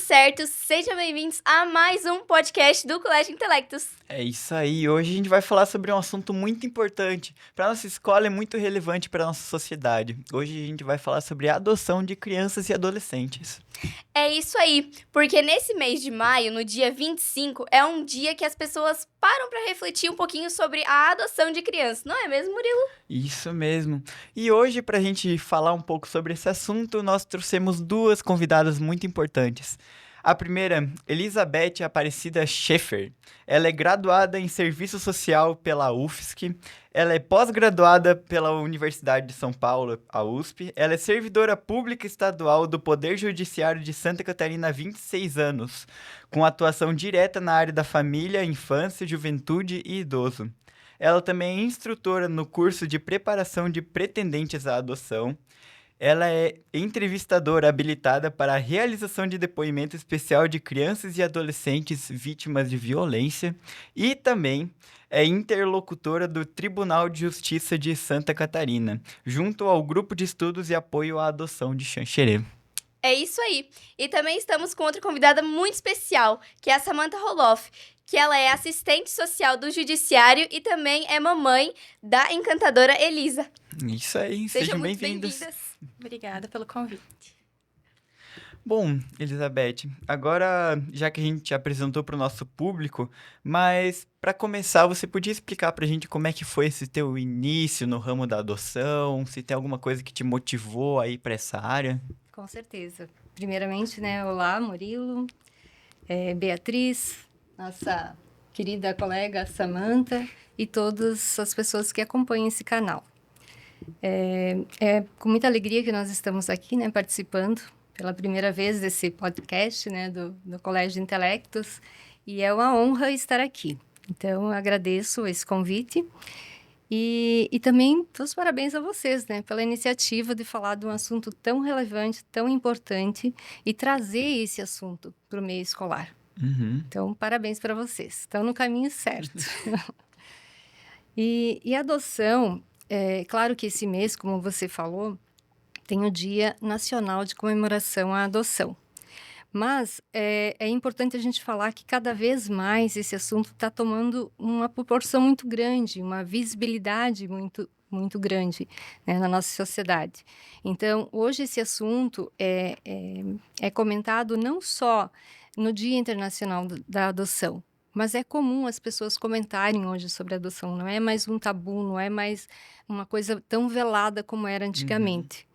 certo? Sejam bem-vindos a mais um podcast do Colégio Intelectus. É isso aí, hoje a gente vai falar sobre um assunto muito importante para nossa escola e muito relevante para nossa sociedade. Hoje a gente vai falar sobre a adoção de crianças e adolescentes. É isso aí, porque nesse mês de maio, no dia 25, é um dia que as pessoas param para refletir um pouquinho sobre a adoção de crianças, não é mesmo, Murilo? Isso mesmo. E hoje, para a gente falar um pouco sobre esse assunto, nós trouxemos duas convidadas muito importantes. A primeira, Elizabeth Aparecida Schaeffer. Ela é graduada em Serviço Social pela UFSC. Ela é pós-graduada pela Universidade de São Paulo, a USP. Ela é servidora pública estadual do Poder Judiciário de Santa Catarina há 26 anos, com atuação direta na área da família, infância, juventude e idoso. Ela também é instrutora no curso de preparação de pretendentes à adoção. Ela é entrevistadora habilitada para a realização de depoimento especial de crianças e adolescentes vítimas de violência e também é interlocutora do Tribunal de Justiça de Santa Catarina, junto ao Grupo de Estudos e Apoio à Adoção de Xanxerê. É isso aí. E também estamos com outra convidada muito especial, que é a Samantha Roloff, que ela é assistente social do Judiciário e também é mamãe da encantadora Elisa. Isso aí, sejam muito bem-vindas. bem-vindas. Obrigada pelo convite. Bom, Elizabeth, agora já que a gente te apresentou para o nosso público, mas para começar, você podia explicar para a gente como é que foi esse teu início no ramo da adoção, se tem alguma coisa que te motivou a ir para essa área? Com certeza. Primeiramente, olá, Murilo, Beatriz, nossa querida colega Samantha e todas as pessoas que acompanham esse canal. É com muita alegria que nós estamos aqui, participando pela primeira vez desse podcast, do Colégio Intelectus, e é uma honra estar aqui. Então, eu agradeço esse convite e também os parabéns a vocês, pela iniciativa de falar de um assunto tão relevante, tão importante e trazer esse assunto para o meio escolar. Uhum. Então, parabéns para vocês. Estão no caminho certo. E a adoção, claro que esse mês, como você falou, tem o Dia Nacional de Comemoração à Adoção. Mas é importante a gente falar que cada vez mais esse assunto está tomando uma proporção muito grande, uma visibilidade muito, muito grande, na nossa sociedade. Então, hoje esse assunto é comentado não só no Dia Internacional da Adoção, mas é comum as pessoas comentarem hoje sobre a adoção. Não é mais um tabu, não é mais uma coisa tão velada como era antigamente.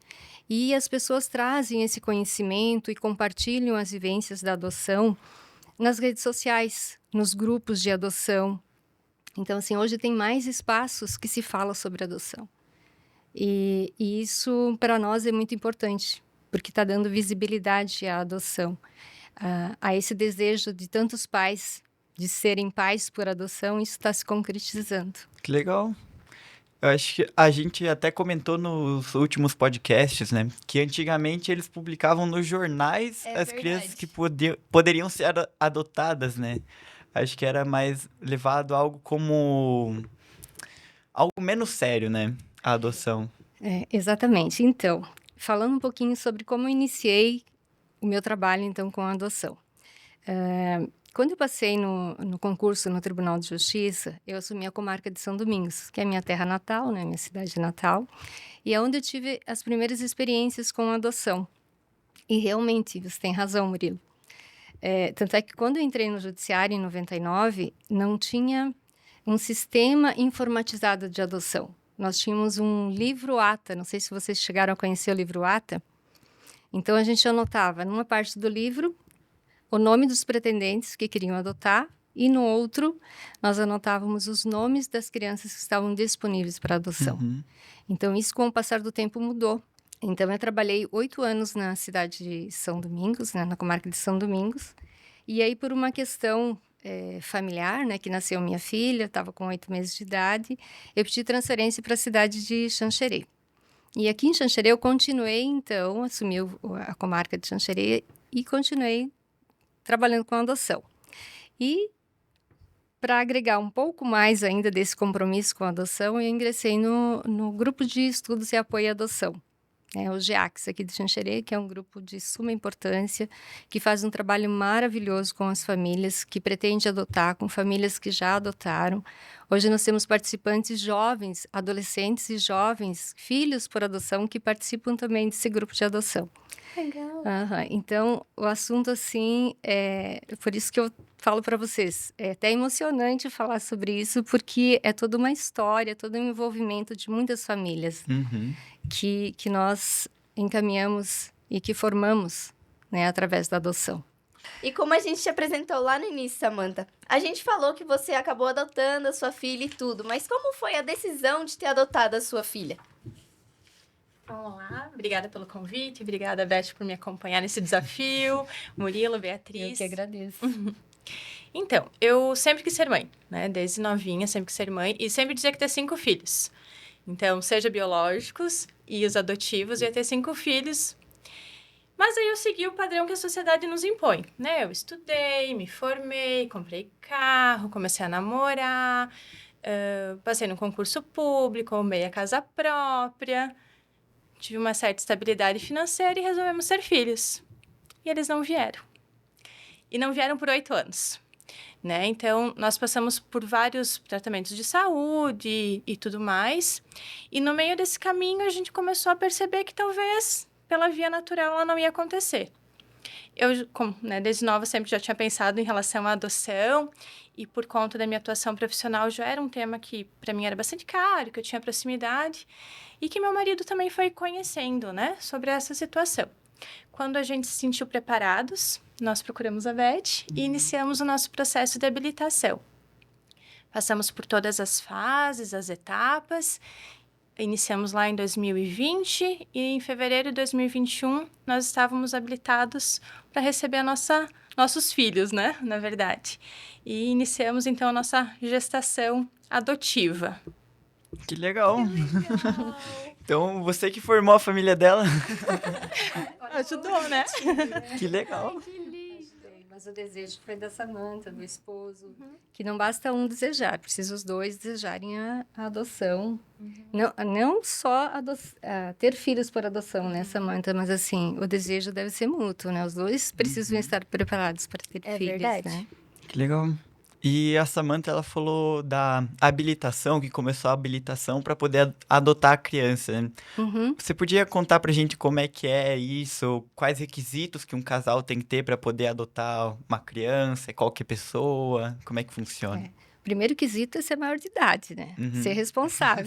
E as pessoas trazem esse conhecimento e compartilham as vivências da adoção nas redes sociais, nos grupos de adoção. Então, assim, hoje tem mais espaços que se fala sobre adoção. E isso, para nós, é muito importante, porque está dando visibilidade à adoção, a esse desejo de tantos pais de serem pais por adoção, isso está se concretizando. Que legal. Eu acho que a gente até comentou nos últimos podcasts, que antigamente eles publicavam nos jornais as verdade. crianças que poderiam ser adotadas, Acho que era mais levado a algo como algo menos sério, a adoção. Exatamente. Então, falando um pouquinho sobre como eu iniciei o meu trabalho, então, com a adoção. Quando eu passei no concurso no Tribunal de Justiça, eu assumi a comarca de São Domingos, que é a minha terra natal, minha cidade natal, e é onde eu tive as primeiras experiências com a adoção. E realmente, você tem razão, Murilo. Tanto é que quando eu entrei no Judiciário em 99, não tinha um sistema informatizado de adoção. Nós tínhamos um livro-ata, não sei se vocês chegaram a conhecer o livro-ata. Então, a gente anotava numa parte do livro o nome dos pretendentes que queriam adotar e no outro nós anotávamos os nomes das crianças que estavam disponíveis para adoção. Uhum. Então, isso com o passar do tempo mudou. Então, eu trabalhei 8 anos na cidade de São Domingos, na comarca de São Domingos, e aí por uma questão familiar, que nasceu minha filha, estava com 8 meses de idade, eu pedi transferência para a cidade de Xanxerê. E aqui em Xanxerê eu continuei, então, assumi a comarca de Xanxerê e continuei trabalhando com adoção. E, para agregar um pouco mais ainda desse compromisso com a adoção, eu ingressei no grupo de estudos e apoio à adoção, o GEACS aqui de Xanxerê, que é um grupo de suma importância, que faz um trabalho maravilhoso com as famílias, que pretende adotar, com famílias que já adotaram. Hoje nós temos participantes jovens, adolescentes e jovens, filhos por adoção, que participam também desse grupo de adoção. Legal. Então, o assunto, assim, por isso que eu falo para vocês, é até emocionante falar sobre isso, porque é toda uma história, todo um envolvimento de muitas famílias Uhum. que nós encaminhamos e que formamos, né, através da adoção. E como a gente te apresentou lá no início, Samantha, a gente falou que você acabou adotando a sua filha e tudo, mas como foi a decisão de ter adotado a sua filha? Vamos lá, obrigada pelo convite, obrigada, Beth, por me acompanhar nesse desafio, Murilo, Beatriz. Eu que agradeço. Então, eu sempre quis ser mãe, né? Desde novinha, sempre quis ser mãe e sempre dizia que ter 5 filhos. Então, seja biológicos e os adotivos, ia ter 5 filhos. Mas aí eu segui o padrão que a sociedade nos impõe, né? Eu estudei, me formei, comprei carro, comecei a namorar, passei no concurso público, arrumei a casa própria, tive uma certa estabilidade financeira e resolvemos ser filhos. E eles não vieram. E não vieram por 8 anos. Né? Então, nós passamos por vários tratamentos de saúde e tudo mais. E no meio desse caminho, a gente começou a perceber que talvez, pela via natural, ela não ia acontecer. Eu, desde nova, sempre já tinha pensado em relação à adoção. E por conta da minha atuação profissional, já era um tema que, para mim, era bastante caro, que eu tinha proximidade. E que meu marido também foi conhecendo, né, sobre essa situação. Quando a gente se sentiu preparados, nós procuramos a Beth e iniciamos o nosso processo de habilitação. Passamos por todas as fases, as etapas. Iniciamos lá em 2020 e em fevereiro de 2021 nós estávamos habilitados para receber nossos filhos, né, na verdade. E iniciamos então a nossa gestação adotiva. Que legal. Então, você que formou a família dela. Ajudou, né? Que legal. Mas o desejo foi da Samantha, do esposo, que não basta um desejar, precisa os dois desejarem a adoção. Não só ter filhos por adoção, né, Samantha? Mas, assim, o desejo deve ser mútuo, né? Os dois precisam estar preparados para ter filhos, verdade. né? Que legal. E a Samantha, ela falou da habilitação, que começou a habilitação para poder adotar a criança, né? Uhum. Você podia contar pra gente como é que é isso? Quais requisitos que um casal tem que ter para poder adotar uma criança? Qualquer pessoa? Como é que funciona? Primeiro quesito é ser maior de idade, né? Uhum. Ser responsável.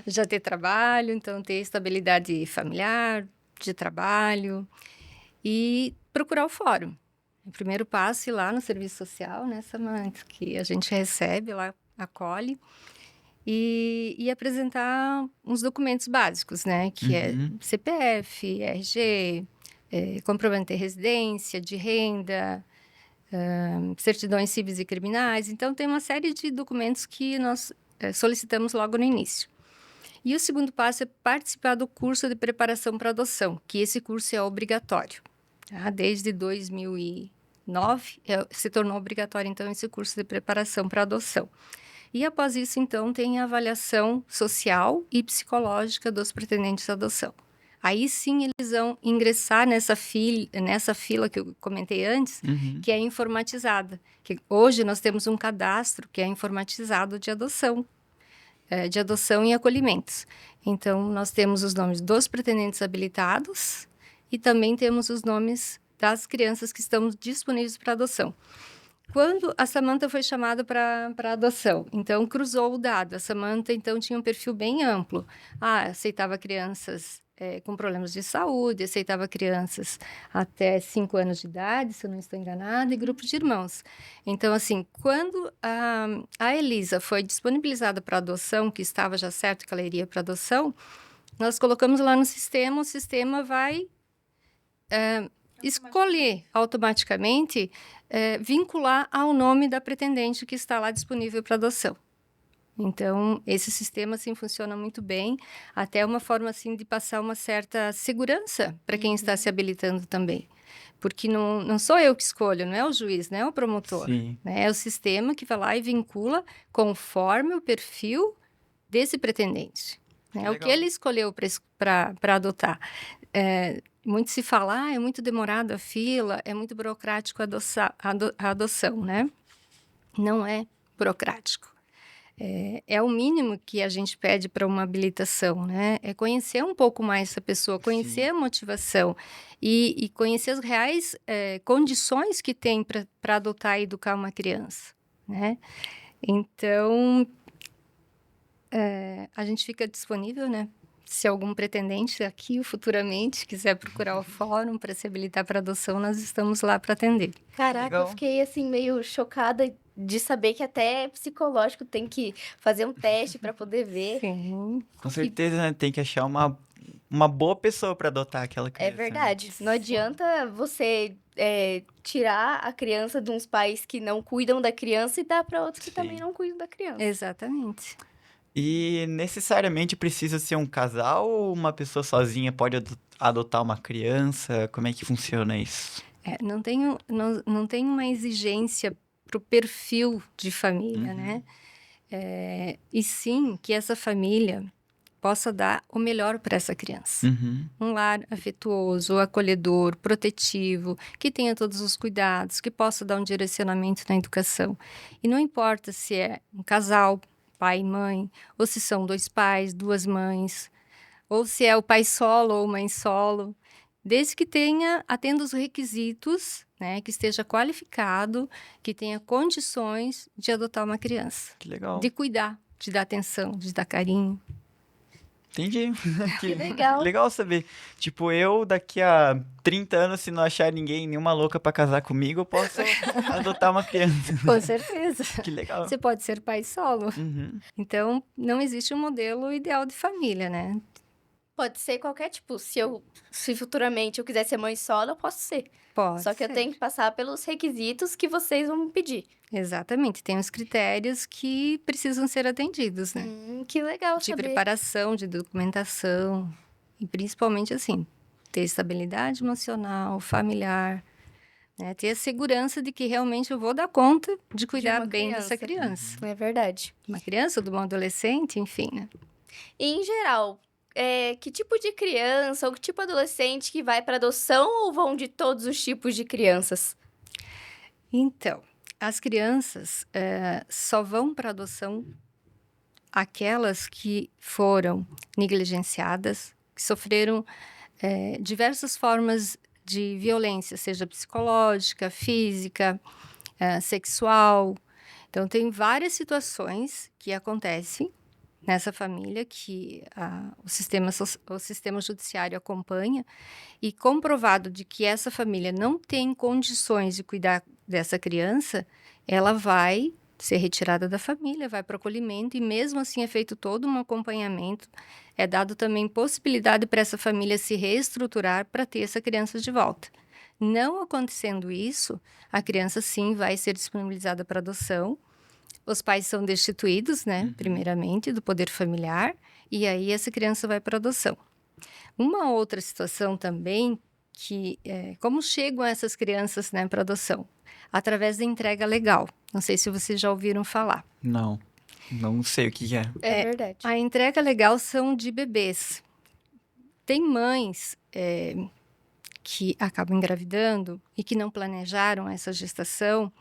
Já ter trabalho, então ter estabilidade familiar, de trabalho e procurar o fórum. O primeiro passo é ir lá no serviço social, né, Samantha? Que a gente recebe lá, acolhe. E apresentar uns documentos básicos, né? Que é CPF, RG, comprovante de residência, de renda, certidões cíveis e criminais. Então, tem uma série de documentos que nós solicitamos logo no início. E o segundo passo é participar do curso de preparação para adoção, que esse curso é obrigatório. Tá? Desde 2009, se tornou obrigatório, então, esse curso de preparação para adoção. E após isso, então, tem a avaliação social e psicológica dos pretendentes à adoção. Aí sim eles vão ingressar nessa fila que eu comentei antes, que é informatizada. Que hoje nós temos um cadastro que é informatizado de adoção e acolhimentos. Então, nós temos os nomes dos pretendentes habilitados e também temos os nomes das crianças que estão disponíveis para adoção. Quando a Samantha foi chamada para adoção, então cruzou o dado. A Samantha, então, tinha um perfil bem amplo. Aceitava crianças com problemas de saúde, aceitava crianças até 5 anos de idade, se eu não estou enganada, e grupos de irmãos. Então, assim, quando a Elisa foi disponibilizada para adoção, que estava já certo que ela iria para adoção, nós colocamos lá no sistema, o sistema vai escolher automaticamente vincular ao nome da pretendente que está lá disponível para adoção. Então, esse sistema, assim, funciona muito bem, até uma forma, assim, de passar uma certa segurança para quem está se habilitando também. Porque não sou eu que escolho, não é o juiz, não é o promotor. Sim. Né? É o sistema que vai lá e vincula conforme o perfil desse pretendente. né? Que O que legal. ele escolheu para adotar. Muito se fala, é muito demorado a fila, é muito burocrático a adoção, né? Não é burocrático. É o mínimo que a gente pede para uma habilitação, né? É conhecer um pouco mais essa pessoa, conhecer Sim. a motivação e conhecer as reais condições que tem para adotar e educar uma criança, né? Então, a gente fica disponível, né? Se algum pretendente aqui futuramente quiser procurar o fórum para se habilitar para adoção, nós estamos lá para atender. Caraca, Legal. eu fiquei assim meio chocada de saber que até psicológico tem que fazer um teste pra poder ver. Sim, Com certeza, né? Tem que achar uma boa pessoa para adotar aquela criança. É verdade. Não adianta você tirar a criança de uns pais que não cuidam da criança e dar pra outros que Sim. também não cuidam da criança. exatamente. E necessariamente precisa ser um casal ou uma pessoa sozinha pode adotar uma criança? Como é que funciona isso? Não tem uma exigência para o perfil de família, Uhum. né? E sim que essa família possa dar o melhor para essa criança. Uhum. Um lar afetuoso, acolhedor, protetivo, que tenha todos os cuidados, que possa dar um direcionamento na educação. E não importa se é um casal, pai e mãe, ou se são dois pais, duas mães, ou se é o pai solo ou mãe solo, desde que atenda os requisitos, né, que esteja qualificado, que tenha condições de adotar uma criança, Que legal. de cuidar, de dar atenção, de dar carinho. Entendi. Que legal. Legal saber. Tipo, eu daqui a 30 anos, se não achar ninguém, nenhuma louca pra casar comigo, eu posso adotar uma criança. Com certeza. Que legal. Você pode ser pai solo. Uhum. Então, não existe um modelo ideal de família, né? Pode ser qualquer tipo. Se futuramente eu quiser ser mãe solo, eu posso ser. Pode Só que eu ser. tenho que passar pelos requisitos que vocês vão me pedir. Exatamente. Tem os critérios que precisam ser atendidos, né? Que legal De saber. preparação, de documentação. E principalmente, assim, ter estabilidade emocional, familiar, né? Ter a segurança de que realmente eu vou dar conta de cuidar uma bem dessa criança. criança. É verdade. Uma criança, de um adolescente, enfim, né? E, em geral, que tipo de criança ou que tipo de adolescente que vai para adoção ou vão de todos os tipos de crianças? Então, as crianças só vão para adoção aquelas que foram negligenciadas, que sofreram diversas formas de violência, seja psicológica, física, sexual. Então, tem várias situações que acontecem nessa família que o sistema judiciário acompanha e comprovado de que essa família não tem condições de cuidar dessa criança, ela vai ser retirada da família, vai para o acolhimento e mesmo assim é feito todo um acompanhamento, é dado também possibilidade para essa família se reestruturar para ter essa criança de volta. Não acontecendo isso, a criança sim vai ser disponibilizada para adoção. Os pais são destituídos, né, primeiramente, do poder familiar, e aí essa criança vai para adoção. Uma outra situação também, que como chegam essas crianças, né, para adoção? Através da entrega legal. Não sei se vocês já ouviram falar. Não sei o que é. É verdade. A entrega legal são de bebês. Tem mães que acabam engravidando e que não planejaram essa gestação,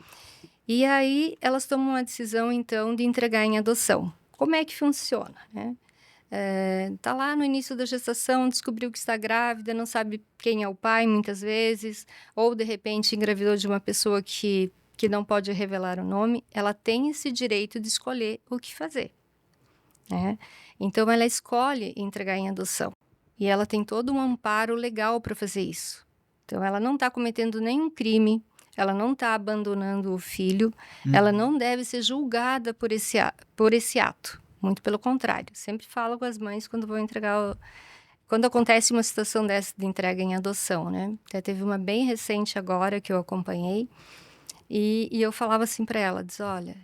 e aí elas tomam a decisão, então, de entregar em adoção. Como é que funciona, né? Tá lá no início da gestação, descobriu que está grávida, não sabe quem é o pai, muitas vezes, ou, de repente, engravidou de uma pessoa que não pode revelar o nome, ela tem esse direito de escolher o que fazer, né? Então, ela escolhe entregar em adoção. E ela tem todo um amparo legal para fazer isso. Então, ela não está cometendo nenhum crime, ela não está abandonando o filho, ela não deve ser julgada por esse ato. Muito pelo contrário. Sempre falo com as mães quando vou entregar... Quando acontece uma situação dessa de entrega em adoção, né? Até teve uma bem recente agora que eu acompanhei. E eu falava assim para ela, diz, olha,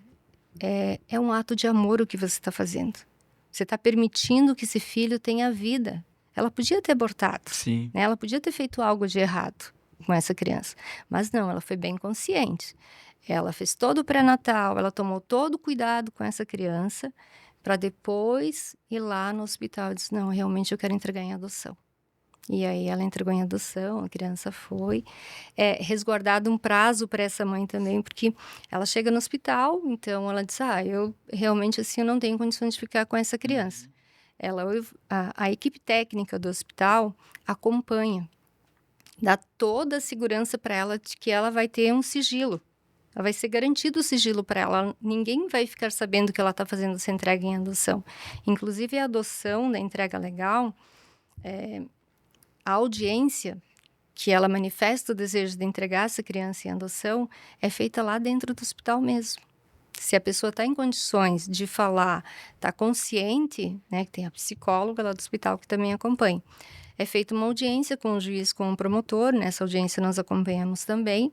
é um ato de amor o que você está fazendo. Você está permitindo que esse filho tenha vida. Ela podia ter abortado, Sim. né? Ela podia ter feito algo de errado com essa criança. Mas não, ela foi bem consciente. Ela fez todo o pré-natal, ela tomou todo o cuidado com essa criança para depois ir lá no hospital e dizer, não, realmente eu quero entregar em adoção. E aí ela entregou em adoção, a criança foi. É resguardado um prazo para essa mãe também, porque ela chega no hospital, então ela diz, eu realmente assim eu não tenho condições de ficar com essa criança. A equipe técnica do hospital acompanha, dá toda a segurança para ela de que ela vai ter um sigilo. Ela vai ser garantido o sigilo para ela. Ninguém vai ficar sabendo que ela está fazendo essa entrega em adoção. Inclusive, a adoção da entrega legal, a audiência que ela manifesta o desejo de entregar essa criança em adoção é feita lá dentro do hospital mesmo. Se a pessoa está em condições de falar, está consciente, né, que tem a psicóloga lá do hospital que também acompanha. É feita uma audiência com o juiz, com o promotor. Nessa audiência nós acompanhamos também.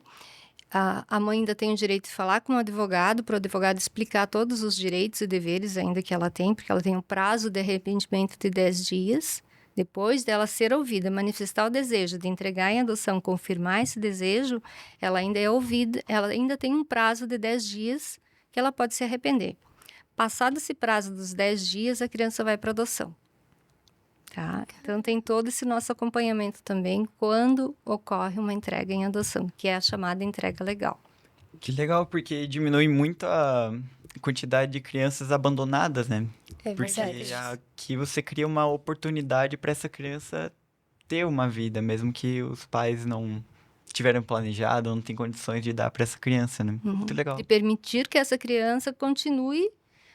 A mãe ainda tem o direito de falar com o advogado, para o advogado explicar todos os direitos e deveres ainda que ela tem, porque ela tem um prazo de arrependimento de 10 dias. Depois dela ser ouvida, manifestar o desejo de entregar em adoção, confirmar esse desejo, ela ainda é ouvida, ela ainda tem um prazo de 10 dias que ela pode se arrepender. Passado esse prazo dos 10 dias, a criança vai para adoção. Tá? Então, tem todo esse nosso acompanhamento também quando ocorre uma entrega em adoção, que é a chamada entrega legal. Que legal, porque diminui muito a quantidade de crianças abandonadas, né? É Porque verdade. aqui você cria uma oportunidade para essa criança ter uma vida, mesmo que os pais não tiveram planejado, não tem condições de dar para essa criança, né? Muito legal. De permitir que essa criança continue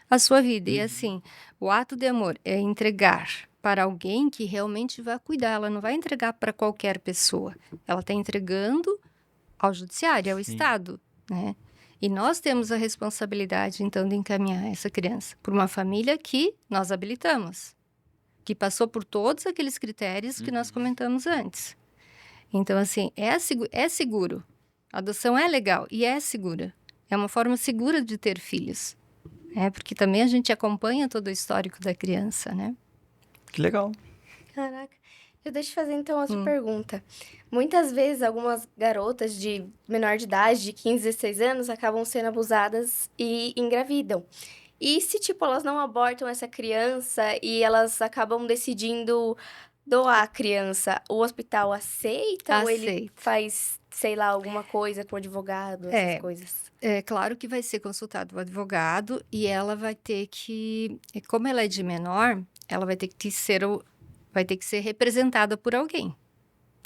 a sua vida. E assim, o ato de amor é entregar para alguém que realmente vai cuidar. Ela não vai entregar para qualquer pessoa. Ela está entregando ao judiciário, ao Sim. Estado, né? E nós temos a responsabilidade, então, de encaminhar essa criança por uma família que nós habilitamos, que passou por todos aqueles critérios que nós comentamos antes. Então, assim, é seguro. A adoção é legal e é segura. É uma forma segura de ter filhos. Porque também a gente acompanha todo o histórico da criança, né? Que legal. Caraca. Deixa eu fazer então outra pergunta. Muitas vezes, algumas garotas de menor de idade, de 15, 16 anos, acabam sendo abusadas e engravidam. E se, tipo, elas não abortam essa criança e elas acabam decidindo doar a criança, o hospital aceita ou ele Aceita. faz, sei lá, alguma coisa com o advogado, essas coisas? É claro que vai ser consultado o advogado e ela vai ter que, como ela é de menor, ela vai ter que ser representada por alguém,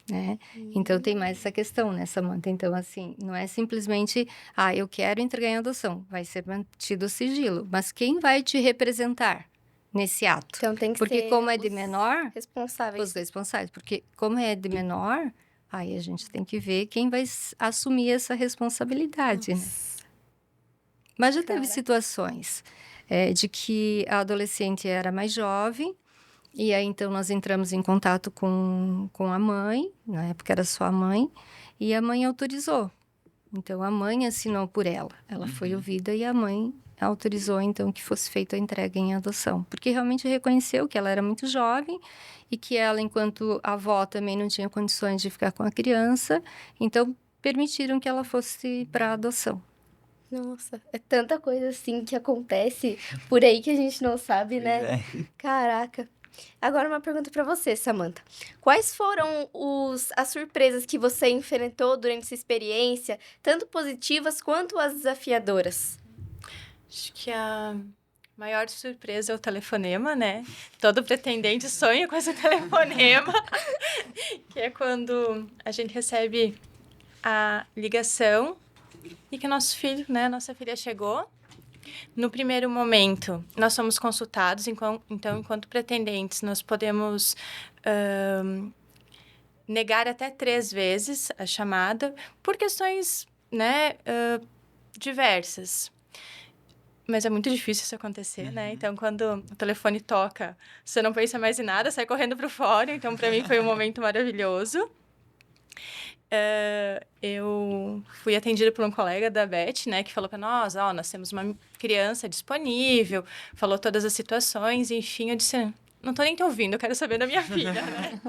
né? Então tem mais essa questão, né, Samantha? Então, assim, não é simplesmente, eu quero entregar em adoção, vai ser mantido o sigilo, mas quem vai te representar nesse ato? Então tem que Porque ser como é de os menor, responsáveis. os responsáveis, porque como é de menor, aí a gente tem que ver quem vai assumir essa responsabilidade, né? Mas já teve Caraca. situações de que a adolescente era mais jovem, e aí então nós entramos em contato com a mãe, na época era só a mãe, e a mãe autorizou. Então a mãe assinou por ela. Ela foi ouvida e a mãe autorizou então que fosse feita a entrega em adoção, porque realmente reconheceu que ela era muito jovem e que ela, enquanto avó, também não tinha condições de ficar com a criança, então permitiram que ela fosse para adoção. Nossa, é tanta coisa assim que acontece por aí que a gente não sabe, né? Pois é. Caraca. Agora uma pergunta pra você, Samantha. Quais foram as surpresas que você enfrentou durante essa experiência, tanto positivas quanto as desafiadoras? Acho que a maior surpresa é o telefonema, né? Todo pretendente sonha com esse telefonema, que é quando a gente recebe a ligação e que nosso filho, né, nossa filha chegou. No primeiro momento, nós somos consultados, então, enquanto pretendentes, nós podemos negar até 3 vezes a chamada por questões, né, diversas. Mas é muito difícil isso acontecer, né? Então, quando o telefone toca, você não pensa mais em nada, sai correndo para fora. Então, para mim, foi um momento maravilhoso. Eu fui atendida por um colega da Beth, né, que falou para nós, nós temos uma criança disponível, falou todas as situações, e, enfim, eu disse, não tô nem te ouvindo, eu quero saber da minha filha, né?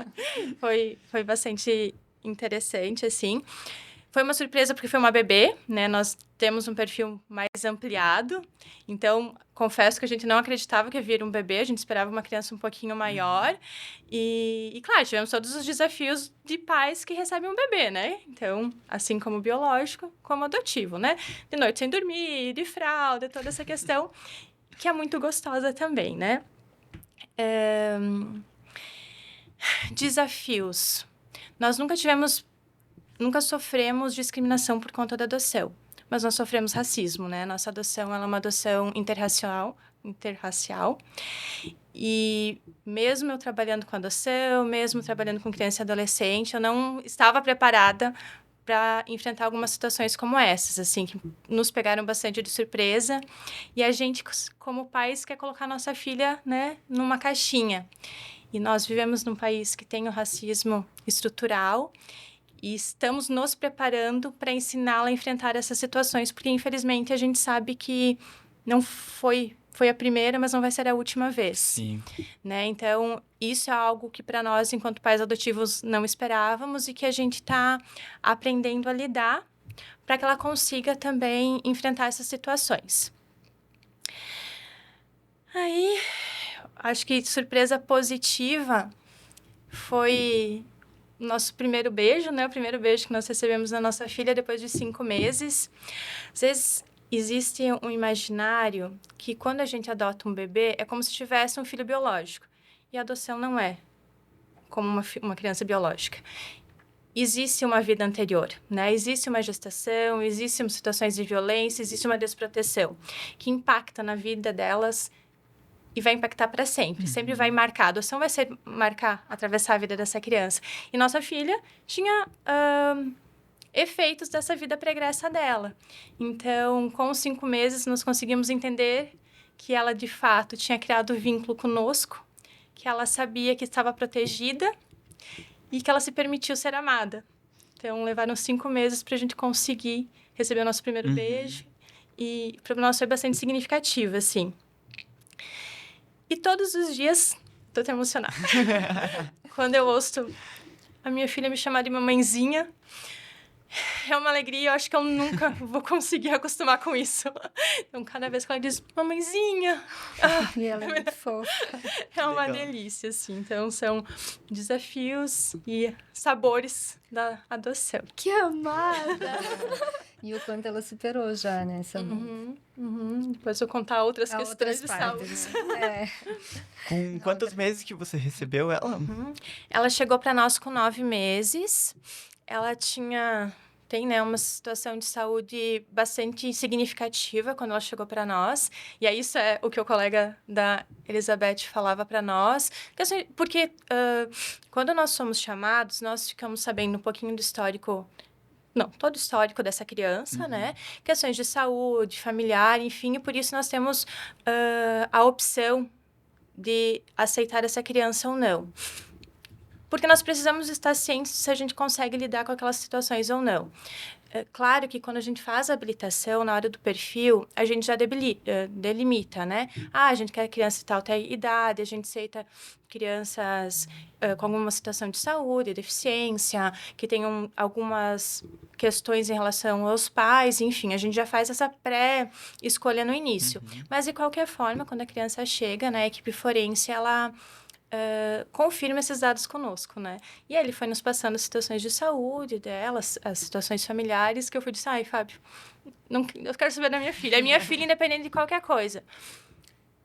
Foi bastante interessante, assim. Foi uma surpresa porque foi uma bebê, né? Nós temos um perfil mais ampliado. Então, confesso que a gente não acreditava que ia vir um bebê. A gente esperava uma criança um pouquinho maior. E claro, tivemos todos os desafios de pais que recebem um bebê, né? Então, assim como biológico, como adotivo, né? De noite sem dormir, de fralda, toda essa questão, que é muito gostosa também, né? Desafios. Nós nunca sofremos discriminação por conta da adoção, mas nós sofremos racismo, né? Nossa adoção, ela é uma adoção interracial. E mesmo eu trabalhando com adoção, mesmo trabalhando com criança e adolescente, eu não estava preparada para enfrentar algumas situações como essas, assim, que nos pegaram bastante de surpresa. E a gente, como pais, quer colocar nossa filha, né, numa caixinha. E nós vivemos num país que tem o racismo estrutural e estamos nos preparando para ensiná-la a enfrentar essas situações, porque, infelizmente, a gente sabe que não foi a primeira, mas não vai ser a última vez. Sim. Né? Então, isso é algo que, para nós, enquanto pais adotivos, não esperávamos e que a gente está aprendendo a lidar para que ela consiga também enfrentar essas situações. Aí, acho que surpresa positiva foi nosso primeiro beijo, né? O primeiro beijo que nós recebemos da nossa filha depois de 5 meses. Às vezes, existe um imaginário que quando a gente adota um bebê, é como se tivesse um filho biológico. E a adoção não é como uma criança biológica. Existe uma vida anterior, né? Existe uma gestação, existem situações de violência, existe uma desproteção que impacta na vida delas e vai impactar para sempre. Sempre vai marcar. A adoção vai atravessar a vida dessa criança. E nossa filha tinha efeitos dessa vida pregressa dela. Então, com os 5 meses, nós conseguimos entender que ela, de fato, tinha criado vínculo conosco, que ela sabia que estava protegida e que ela se permitiu ser amada. Então, levaram 5 meses para a gente conseguir receber o nosso primeiro beijo. E para nós foi bastante significativo, assim. E todos os dias, tô até emocionada. Quando eu ouço a minha filha me chamar de mamãezinha, é uma alegria, eu acho que eu nunca vou conseguir acostumar com isso. Então, cada vez que ela diz, mamãezinha... E ela é muito fofa. É uma Legal. delícia, assim. Então, são desafios e sabores da adoção. Que amada! E o quanto ela superou já, né? Depois eu vou contar outras Há questões outras de partes, saúde. né? Com quantos meses que você recebeu ela? Ela chegou para nós com 9 meses. Ela tem, né, uma situação de saúde bastante significativa quando ela chegou para nós. E aí isso é o que o colega da Elizabeth falava para nós. Porque quando nós somos chamados, nós ficamos sabendo um pouquinho do histórico... Não, todo o histórico dessa criança, né? Questões de saúde, familiar, enfim. E por isso nós temos a opção de aceitar essa criança ou não. Porque nós precisamos estar cientes se a gente consegue lidar com aquelas situações ou não. É claro que quando a gente faz a habilitação, na hora do perfil, a gente já delimita, né? A gente quer criança de tal idade, a gente aceita crianças com alguma situação de saúde, deficiência, que tenham algumas questões em relação aos pais, enfim, a gente já faz essa pré-escolha no início. Mas, de qualquer forma, quando a criança chega, né, a equipe forense, ela... confirma esses dados conosco, né? E aí ele foi nos passando situações de saúde delas, as situações familiares, que eu fui disse, ai, Fábio, eu quero saber da minha filha. É minha filha independente de qualquer coisa.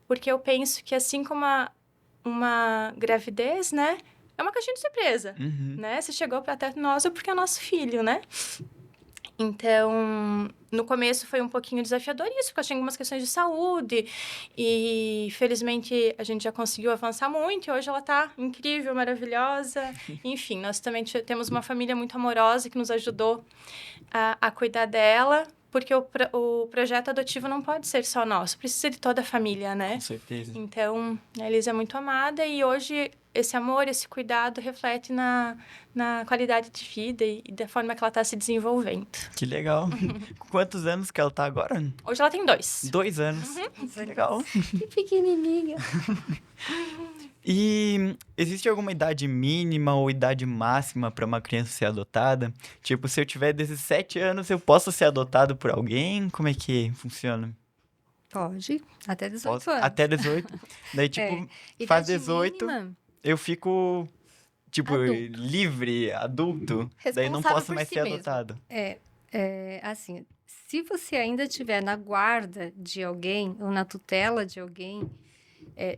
Porque eu penso que assim como uma gravidez, né? É uma caixinha de surpresa, né? Se chegou para até nós é porque é nosso filho, né? Então, no começo foi um pouquinho desafiador isso, porque eu tinha algumas questões de saúde e, felizmente, a gente já conseguiu avançar muito e hoje ela tá incrível, maravilhosa. Enfim, nós também temos uma família muito amorosa que nos ajudou a cuidar dela, porque o projeto adotivo não pode ser só nosso, precisa de toda a família, né? Com certeza. Então, a Elisa é muito amada e hoje esse amor, esse cuidado reflete na qualidade de vida e da forma que ela está se desenvolvendo. Que legal. Com quantos anos que ela tá agora? Hoje ela tem 2. 2 anos. Que legal. Que pequenininha. E existe alguma idade mínima ou idade máxima para uma criança ser adotada? Tipo, se eu tiver 17 anos, eu posso ser adotado por alguém? Como é que funciona? Pode, até 18 Posso? anos. Até 18? Daí, tipo, faz Idade 18, mínima, eu fico, tipo, Adulto. livre, adulto. Daí não Responsável posso por mais si ser mesmo. adotado. assim, se você ainda estiver na guarda de alguém ou na tutela de alguém,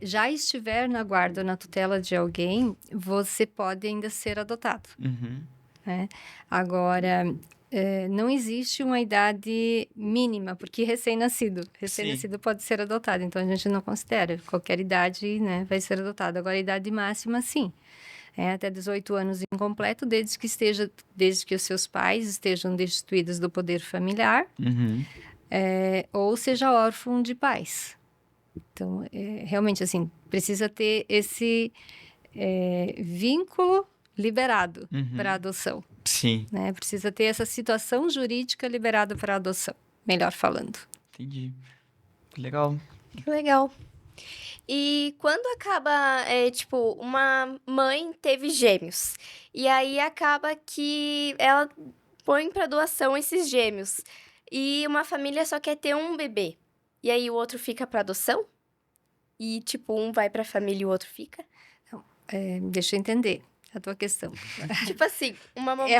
já estiver na guarda ou na tutela de alguém, você pode ainda ser adotado. Uhum. Né? Agora, não existe uma idade mínima, porque recém-nascido pode ser adotado, então a gente não considera, qualquer idade, né, vai ser adotado. Agora, a idade máxima, sim, até 18 anos incompleto, desde que os seus pais estejam destituídos do poder familiar, Uhum. ou seja órfão de pais. Então, realmente, assim, precisa ter esse vínculo liberado para Uhum. adoção. Sim, Né? Precisa ter essa situação jurídica liberada para adoção, melhor falando. entendi. Legal. Que legal. E quando acaba, tipo, uma mãe teve gêmeos, e aí acaba que ela põe pra doação esses gêmeos, e uma família só quer ter um bebê, e aí o outro fica pra adoção? E, tipo, um vai pra família e o outro fica? Deixa eu entender a tua questão. Tipo assim, uma mamãe...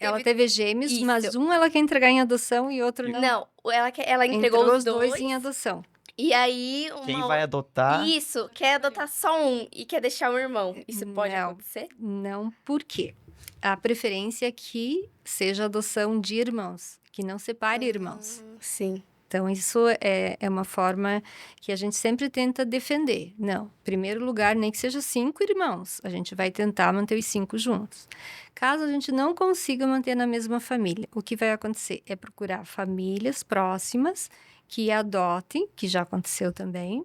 Ela teve gêmeos, Isso. mas um ela quer entregar em adoção e outro não. Não, ela entregou Entrou os dois dois, em adoção. e aí Quem uma... vai adotar? Isso, quer adotar só um e quer deixar um irmão. Isso pode Não. acontecer? Não, por quê? A preferência é que seja adoção de irmãos, que não separe irmãos. Sim. Então, isso é uma forma que a gente sempre tenta defender. Não, em primeiro lugar, nem que seja 5 irmãos, a gente vai tentar manter os 5 juntos. Caso a gente não consiga manter na mesma família, o que vai acontecer é procurar famílias próximas que adotem, que já aconteceu também,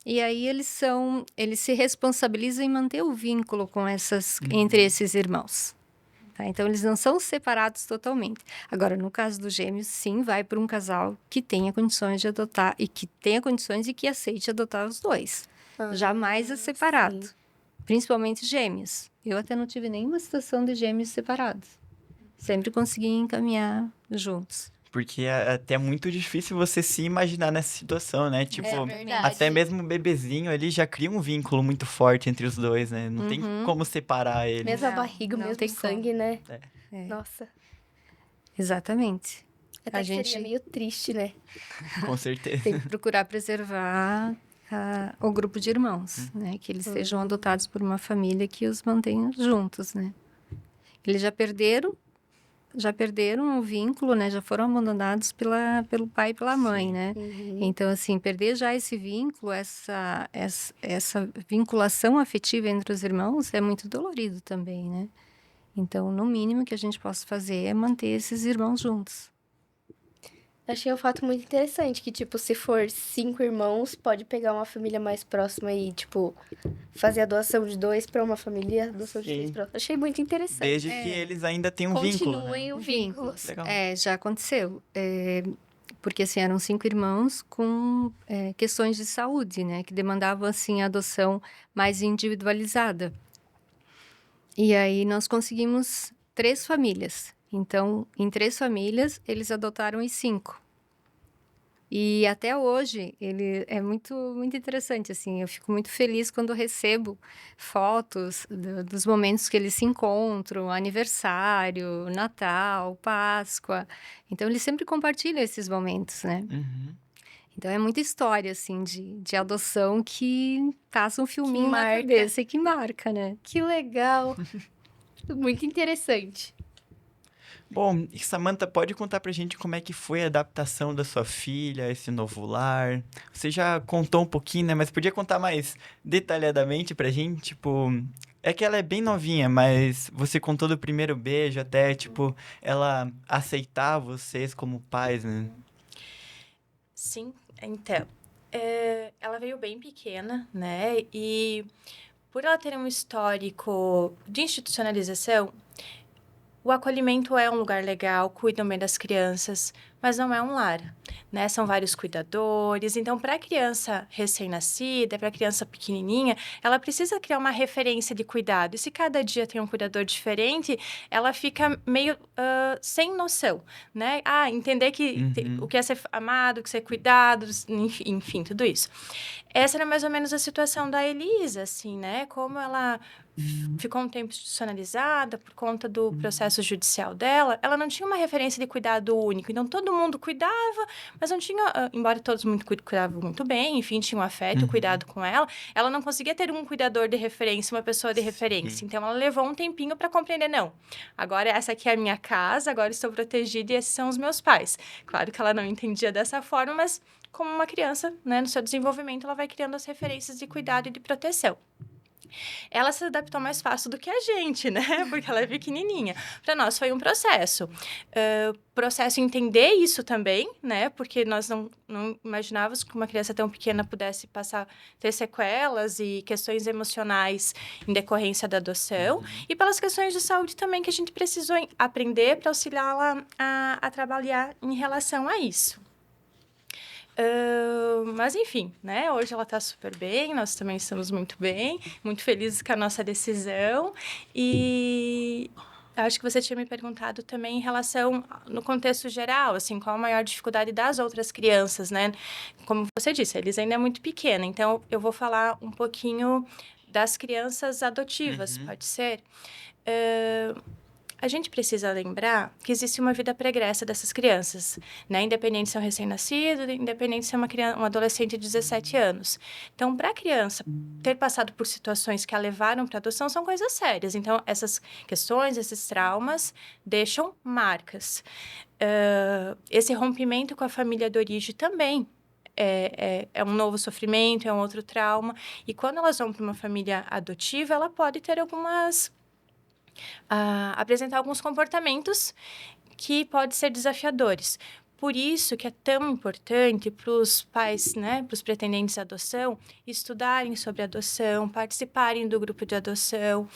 e aí eles se responsabilizam em manter o vínculo com entre esses irmãos. Tá? Então, eles não são separados totalmente. Agora, no caso dos gêmeos, sim, vai para um casal que tenha condições de adotar e que tenha condições e que aceite adotar os dois. Jamais é separado. sim. Principalmente gêmeos. Eu até não tive nenhuma situação de gêmeos separados. Sempre consegui encaminhar juntos. Porque é até muito difícil você se imaginar nessa situação, né? Tipo, verdade. até mesmo o bebezinho ali já cria um vínculo muito forte entre os dois, né? Não tem como separar eles. Mesma Não, barriga, não mesmo tem sangue, né? É. Nossa. Exatamente. Até A que gente seria meio triste, né? Com certeza. tem que procurar preservar o grupo de irmãos, né? Que eles sejam adotados por uma família que os mantenha juntos, né? Eles já perderam o vínculo, né? Já foram abandonados pelo pai e pela mãe, né? Então, assim, perder já esse vínculo, essa vinculação afetiva entre os irmãos é muito dolorido também, né? Então, no mínimo que a gente possa fazer é manter esses irmãos juntos. Achei um fato muito interessante, que, tipo, se for 5 irmãos, pode pegar uma família mais próxima e, tipo, fazer a doação de 2 pra uma família, doação de 3 Sim. pra outra. Achei muito interessante. Desde que eles ainda tenham um vínculo, né? Continuem o vínculo. Legal. Já aconteceu. Porque, assim, eram 5 irmãos com questões de saúde, né? Que demandavam, assim, a adoção mais individualizada. E aí, nós conseguimos 3 famílias. Então, em 3 famílias, eles adotaram os 5. E até hoje, ele é muito, muito interessante, assim. Eu fico muito feliz quando recebo fotos dos momentos que eles se encontram, aniversário, Natal, Páscoa. Então, eles sempre compartilham esses momentos, né? Uhum. Então, é muita história, assim, de adoção que passa um filminho na marca. cabeça e que marca, né? Que legal. Muito interessante. Bom, e Samantha, pode contar pra gente como é que foi a adaptação da sua filha a esse novo lar? Você já contou um pouquinho, né? Mas podia contar mais detalhadamente pra gente, tipo... É que ela é bem novinha, mas você contou do primeiro beijo até, tipo, ela aceitar vocês como pais, né? Sim, então. Ela veio bem pequena, né? E por ela ter um histórico de institucionalização, o acolhimento é um lugar legal, cuidam bem das crianças, mas não é um lar, né? São vários cuidadores. Então, para a criança recém-nascida, para a criança pequenininha, ela precisa criar uma referência de cuidado. E se cada dia tem um cuidador diferente, ela fica meio sem noção, né? Entender que o que é ser amado, o que é ser cuidado, enfim, tudo isso. Essa era mais ou menos a situação da Elisa, assim, né? Como ela ficou um tempo institucionalizada por conta do processo judicial dela, ela não tinha uma referência de cuidado único. Então, todo mundo cuidava, mas não tinha... embora todos cuidavam muito bem, enfim, tinham afeto, cuidado com ela não conseguia ter um cuidador de referência, uma pessoa de referência. Então, ela levou um tempinho para compreender, não, agora essa aqui é a minha casa, agora estou protegida e esses são os meus pais. Claro que ela não entendia dessa forma, mas como uma criança, né, no seu desenvolvimento, ela vai criando as referências de cuidado e de proteção. Ela se adaptou mais fácil do que a gente, né? Porque ela é pequenininha. Para nós foi um processo. Processo entender isso também, né? Porque nós não imaginávamos que uma criança tão pequena pudesse ter sequelas e questões emocionais em decorrência da adoção. E pelas questões de saúde também que a gente precisou aprender para auxiliá-la a trabalhar em relação a isso. Mas, enfim, né? Hoje ela está super bem, nós também estamos muito bem, muito felizes com a nossa decisão. E acho que você tinha me perguntado também em relação, no contexto geral, assim, qual a maior dificuldade das outras crianças, né? Como você disse, a Elisa ainda é muito pequena, então eu vou falar um pouquinho das crianças adotivas, pode ser? A gente precisa lembrar que existe uma vida pregressa dessas crianças, né? Independente se é um recém-nascido, independente se é um adolescente de 17 anos. Então, para a criança ter passado por situações que a levaram para adoção, são coisas sérias. Então, essas questões, esses traumas, deixam marcas. Esse rompimento com a família de origem também é um novo sofrimento, é um outro trauma. E quando elas vão para uma família adotiva, ela pode ter apresentar alguns comportamentos que podem ser desafiadores. Por isso que é tão importante para os pais, né, para os pretendentes à adoção, estudarem sobre adoção, participarem do grupo de adoção,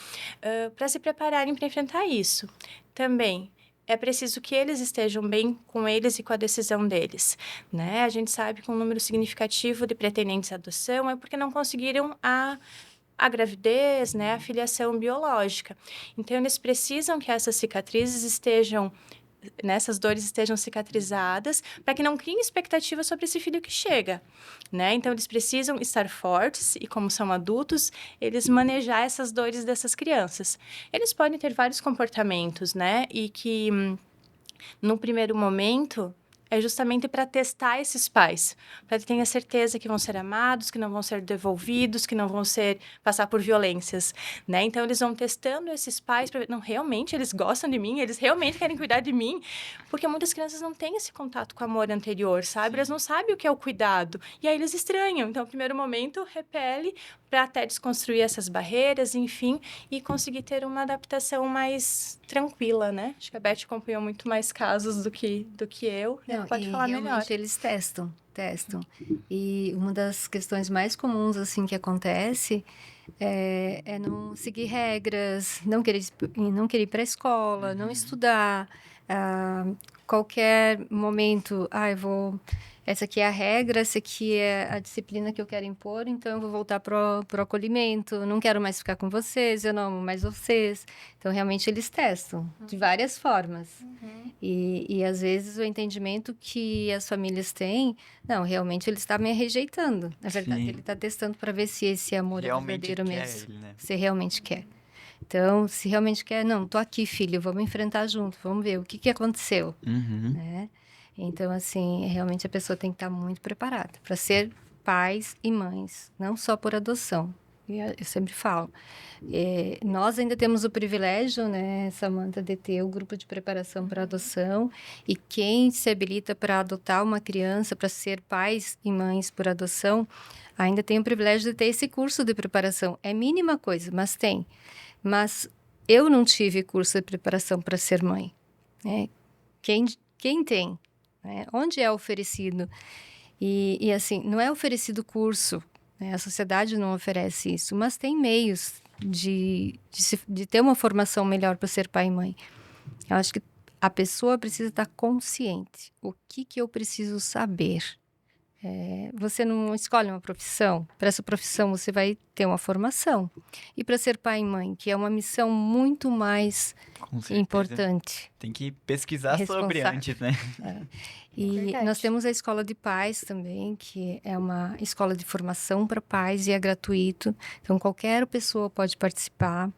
para se prepararem para enfrentar isso. Também é preciso que eles estejam bem com eles e com a decisão deles, né? A gente sabe que um número significativo de pretendentes à adoção é porque não conseguiram a gravidez, né, a filiação biológica. Então, eles precisam que essas cicatrizes essas dores estejam cicatrizadas, para que não criem expectativa sobre esse filho que chega, né? Então, eles precisam estar fortes e, como são adultos, eles manejar essas dores dessas crianças. Eles podem ter vários comportamentos, né? E que, no primeiro momento, é justamente para testar esses pais, para que tenha certeza que vão ser amados, que não vão ser devolvidos, que não vão passar por violências, né? Então, eles vão testando esses pais para ver, não, realmente eles gostam de mim, eles realmente querem cuidar de mim, porque muitas crianças não têm esse contato com o amor anterior, sabe? Elas não sabem o que é o cuidado, e aí eles estranham. Então, no primeiro momento, repele para até desconstruir essas barreiras, enfim, e conseguir ter uma adaptação mais tranquila, né? Acho que a Beth acompanhou muito mais casos do que eu. Não, pode falar melhor. Realmente eles testam. E uma das questões mais comuns, assim, que acontece é não seguir regras, não querer ir para a escola, não estudar. Qualquer momento, essa aqui é a regra, essa aqui é a disciplina que eu quero impor, então eu vou voltar pro acolhimento, não quero mais ficar com vocês, eu não amo mais vocês. Então, realmente, eles testam de várias formas. E às vezes, o entendimento que as famílias têm, não, realmente ele está me rejeitando. Na verdade, ele está testando para ver se esse amor Realmente é verdadeiro quer mesmo. ele, né? Se realmente quer. Então, se realmente quer, não, tô aqui, filho, vamos enfrentar junto, vamos ver o que aconteceu, né? Então, assim, realmente a pessoa tem que estar muito preparada para ser pais e mães, não só por adoção. Eu sempre falo. Nós ainda temos o privilégio, né, Samantha, de ter o grupo de preparação para adoção, e quem se habilita para adotar uma criança, para ser pais e mães por adoção, ainda tem o privilégio de ter esse curso de preparação. É mínima coisa, mas tem. Mas eu não tive curso de preparação para ser mãe, né? Quem tem? Né? Onde é oferecido? E assim, não é oferecido curso, né? A sociedade não oferece isso, mas tem meios de ter uma formação melhor para ser pai e mãe. Eu acho que a pessoa precisa estar consciente. O que eu preciso saber? Você não escolhe uma profissão. Para essa profissão, você vai ter uma formação. E para ser pai e mãe, que é uma missão muito mais Com certeza. importante. Tem que pesquisar sobre Responsável. antes, né? E Verdade. nós temos a Escola de Pais também, que é uma escola de formação para pais e é gratuito. Então, qualquer pessoa pode participar.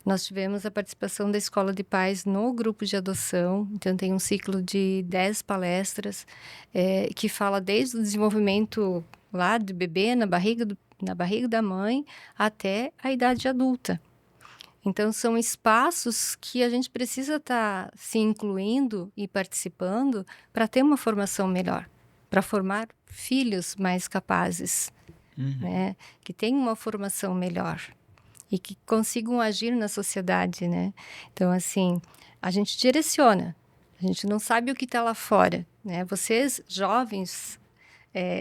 Nós tivemos a participação da Escola de Pais no grupo de adoção. Então, tem um ciclo de 10 palestras que fala desde o desenvolvimento lá do bebê na barriga da mãe até a idade adulta. Então, são espaços que a gente precisa estar se incluindo e participando para ter uma formação melhor, para formar filhos mais capazes, né? Que tenham uma formação melhor e que consigam agir na sociedade, né? Então, assim, a gente direciona, a gente não sabe o que está lá fora, né? Vocês, jovens,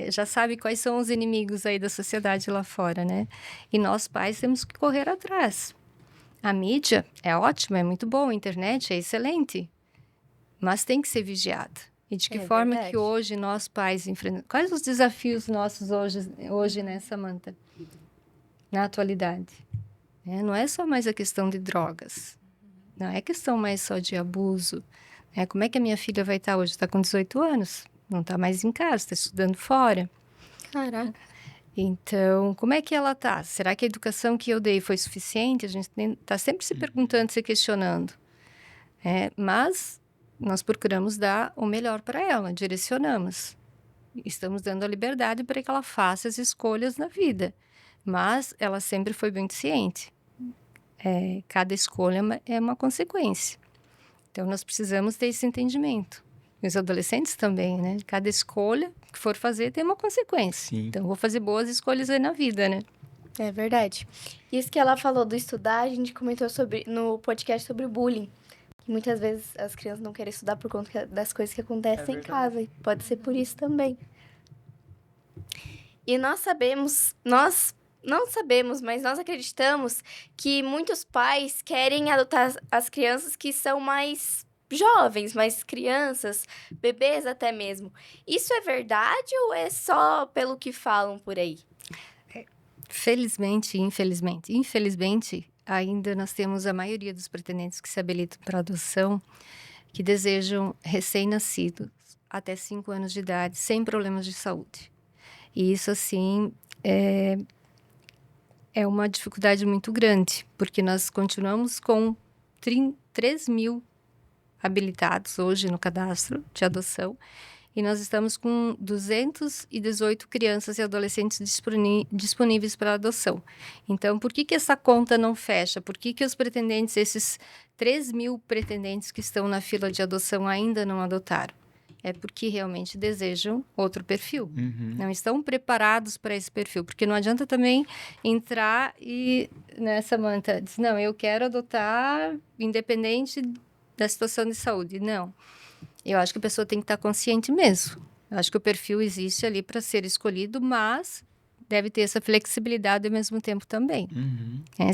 já sabem quais são os inimigos aí da sociedade lá fora, né? E nós, pais, temos que correr atrás. A mídia é ótima, é muito boa, a internet é excelente, mas tem que ser vigiada. E de que forma verdade. que hoje nós pais enfrentamos? Quais os desafios nossos hoje, né, Samantha? Na atualidade. Não é só mais a questão de drogas, não é questão mais só de abuso. Como é que a minha filha vai estar hoje? Está com 18 anos, não está mais em casa, está estudando fora. Caraca. Então, como é que ela tá? Será que a educação que eu dei foi suficiente? A gente está sempre se perguntando, se questionando. Mas nós procuramos dar o melhor para ela, direcionamos. Estamos dando a liberdade para que ela faça as escolhas na vida. Mas ela sempre foi bem ciente. Cada escolha é uma consequência. Então, nós precisamos ter esse entendimento. E os adolescentes também, né? Cada escolha que for fazer tem uma consequência. Sim. Então, eu vou fazer boas escolhas aí na vida, né? É verdade. Isso que ela falou do estudar, a gente comentou no podcast sobre o bullying. Que muitas vezes as crianças não querem estudar por conta das coisas que acontecem em casa. E pode ser por isso também. E nós não sabemos, mas nós acreditamos que muitos pais querem adotar as crianças que são mais jovens, mais crianças, bebês até mesmo. Isso é verdade ou é só pelo que falam por aí? Felizmente e infelizmente. Infelizmente, ainda nós temos a maioria dos pretendentes que se habilitam para adoção que desejam recém-nascidos até 5 anos de idade, sem problemas de saúde. E isso, assim, é uma dificuldade muito grande, porque nós continuamos com 3 mil habilitados hoje no cadastro de adoção e nós estamos com 218 crianças e adolescentes disponíveis para adoção. Então, por que essa conta não fecha? Por que os pretendentes, esses 3 mil pretendentes que estão na fila de adoção ainda não adotaram? É porque realmente desejam outro perfil. Não estão preparados para esse perfil. Porque não adianta também entrar e, né, Samantha, diz, não, eu quero adotar independente da situação de saúde. Não. Eu acho que a pessoa tem que estar consciente mesmo. Eu acho que o perfil existe ali para ser escolhido, mas deve ter essa flexibilidade ao mesmo tempo também.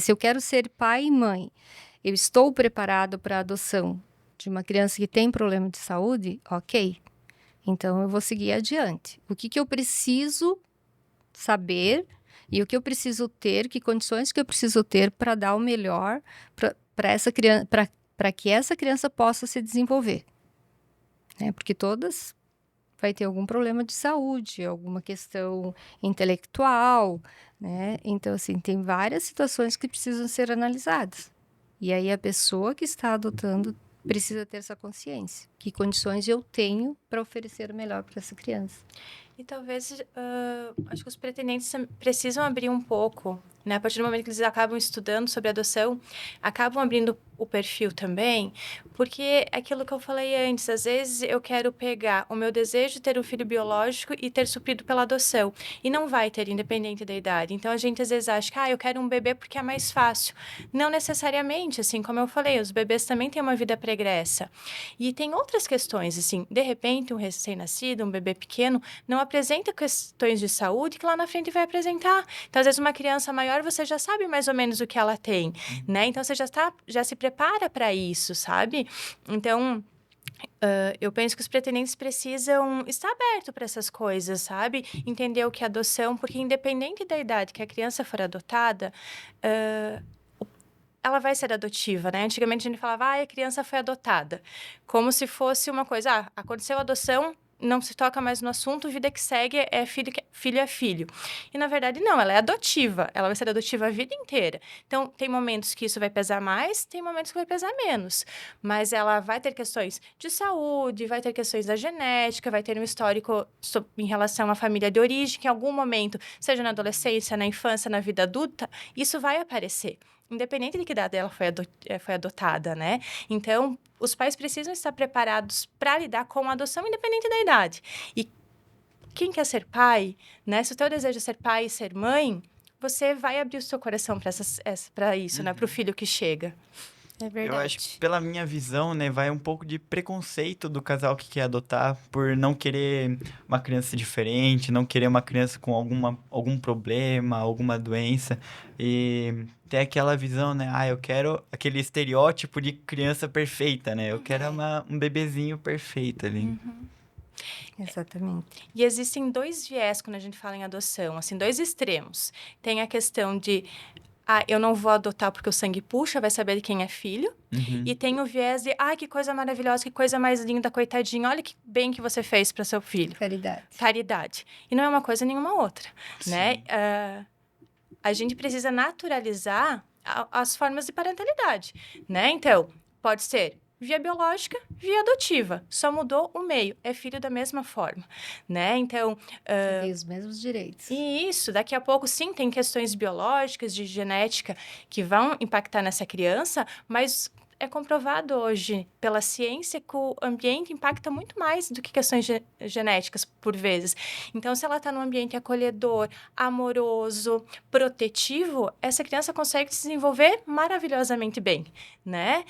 Se eu quero ser pai e mãe, eu estou preparado para a adoção de uma criança que tem problema de saúde, ok. Então, eu vou seguir adiante. O que eu preciso saber e o que eu preciso ter, que condições que eu preciso ter para dar o melhor para essa criança, para que essa criança possa se desenvolver. Porque todas vai ter algum problema de saúde, alguma questão intelectual, né? Então, assim, tem várias situações que precisam ser analisadas. E aí, a pessoa que está adotando precisa ter essa consciência. Que condições eu tenho para oferecer o melhor para essa criança. E talvez, acho que os pretendentes precisam abrir um pouco, né? A partir do momento que eles acabam estudando sobre adoção, acabam abrindo o perfil também, porque é aquilo que eu falei antes, às vezes eu quero pegar o meu desejo de ter um filho biológico e ter suprido pela adoção, e não vai ter, independente da idade. Então, a gente às vezes acha que, eu quero um bebê porque é mais fácil. Não necessariamente, assim, como eu falei, os bebês também têm uma vida pregressa. E tem outras questões, assim, de repente um recém-nascido, um bebê pequeno, não apresenta questões de saúde que lá na frente vai apresentar. Então, às vezes, uma criança maior, você já sabe mais ou menos o que ela tem, né? Então, você já se prepara para isso, sabe? Então, eu penso que os pretendentes precisam estar abertos para essas coisas, sabe? Entender o que é adoção, porque independente da idade que a criança for adotada, ela vai ser adotiva, né? Antigamente a gente falava, a criança foi adotada. Como se fosse uma coisa, aconteceu a adoção, não se toca mais no assunto, vida que segue é filho é filho. E, na verdade, não, ela é adotiva. Ela vai ser adotiva a vida inteira. Então, tem momentos que isso vai pesar mais, tem momentos que vai pesar menos. Mas ela vai ter questões de saúde, vai ter questões da genética, vai ter um histórico em relação à família de origem, que em algum momento, seja na adolescência, na infância, na vida adulta, isso vai aparecer. Independente de que idade ela foi adotada, né? Então, os pais precisam estar preparados para lidar com a adoção, independente da idade. E quem quer ser pai, né? Se o teu desejo é ser pai e ser mãe, você vai abrir o seu coração para isso, né? Para o filho que chega. É verdade. Eu acho que, pela minha visão, né, vai um pouco de preconceito do casal que quer adotar por não querer uma criança diferente, não querer uma criança com algum problema, alguma doença. E tem aquela visão, né, eu quero aquele estereótipo de criança perfeita, né? Eu quero um bebezinho perfeito ali. Exatamente. E existem dois viés quando a gente fala em adoção, assim, dois extremos. Tem a questão de eu não vou adotar porque o sangue puxa, vai saber de quem é filho. Uhum. E tem o viés de, que coisa maravilhosa, que coisa mais linda, coitadinho. Olha que bem que você fez para seu filho. Caridade. E não é uma coisa nenhuma outra, né? A gente precisa naturalizar as formas de parentalidade, né? Então, pode ser via biológica, via adotiva. Só mudou o meio. É filho da mesma forma, né? Então... tem os mesmos direitos. E isso, daqui a pouco, sim, tem questões biológicas, de genética, que vão impactar nessa criança, mas é comprovado hoje pela ciência que o ambiente impacta muito mais do que questões genéticas, por vezes. Então, se ela está num ambiente acolhedor, amoroso, protetivo, essa criança consegue se desenvolver maravilhosamente bem, né?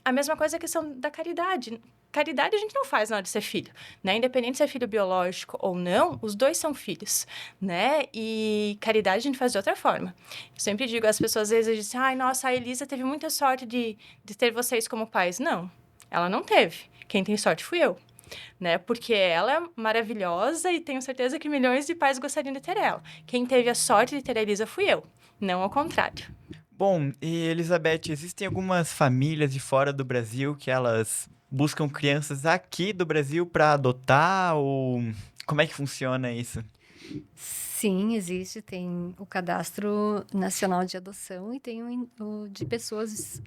A mesma coisa é a questão da caridade. Caridade a gente não faz na hora de ser filho, né? Independente se é filho biológico ou não, os dois são filhos, né? E caridade a gente faz de outra forma. Eu sempre digo, as pessoas às vezes dizem, nossa, a Elisa teve muita sorte de ter vocês como pais. Não, ela não teve. Quem tem sorte fui eu, né? Porque ela é maravilhosa e tenho certeza que milhões de pais gostariam de ter ela. Quem teve a sorte de ter a Elisa fui eu, não ao contrário. Bom, e Elizabeth, existem algumas famílias de fora do Brasil que elas buscam crianças aqui do Brasil para adotar, ou como é que funciona isso? Sim, existe. Tem o Cadastro Nacional de Adoção e tem o de pessoas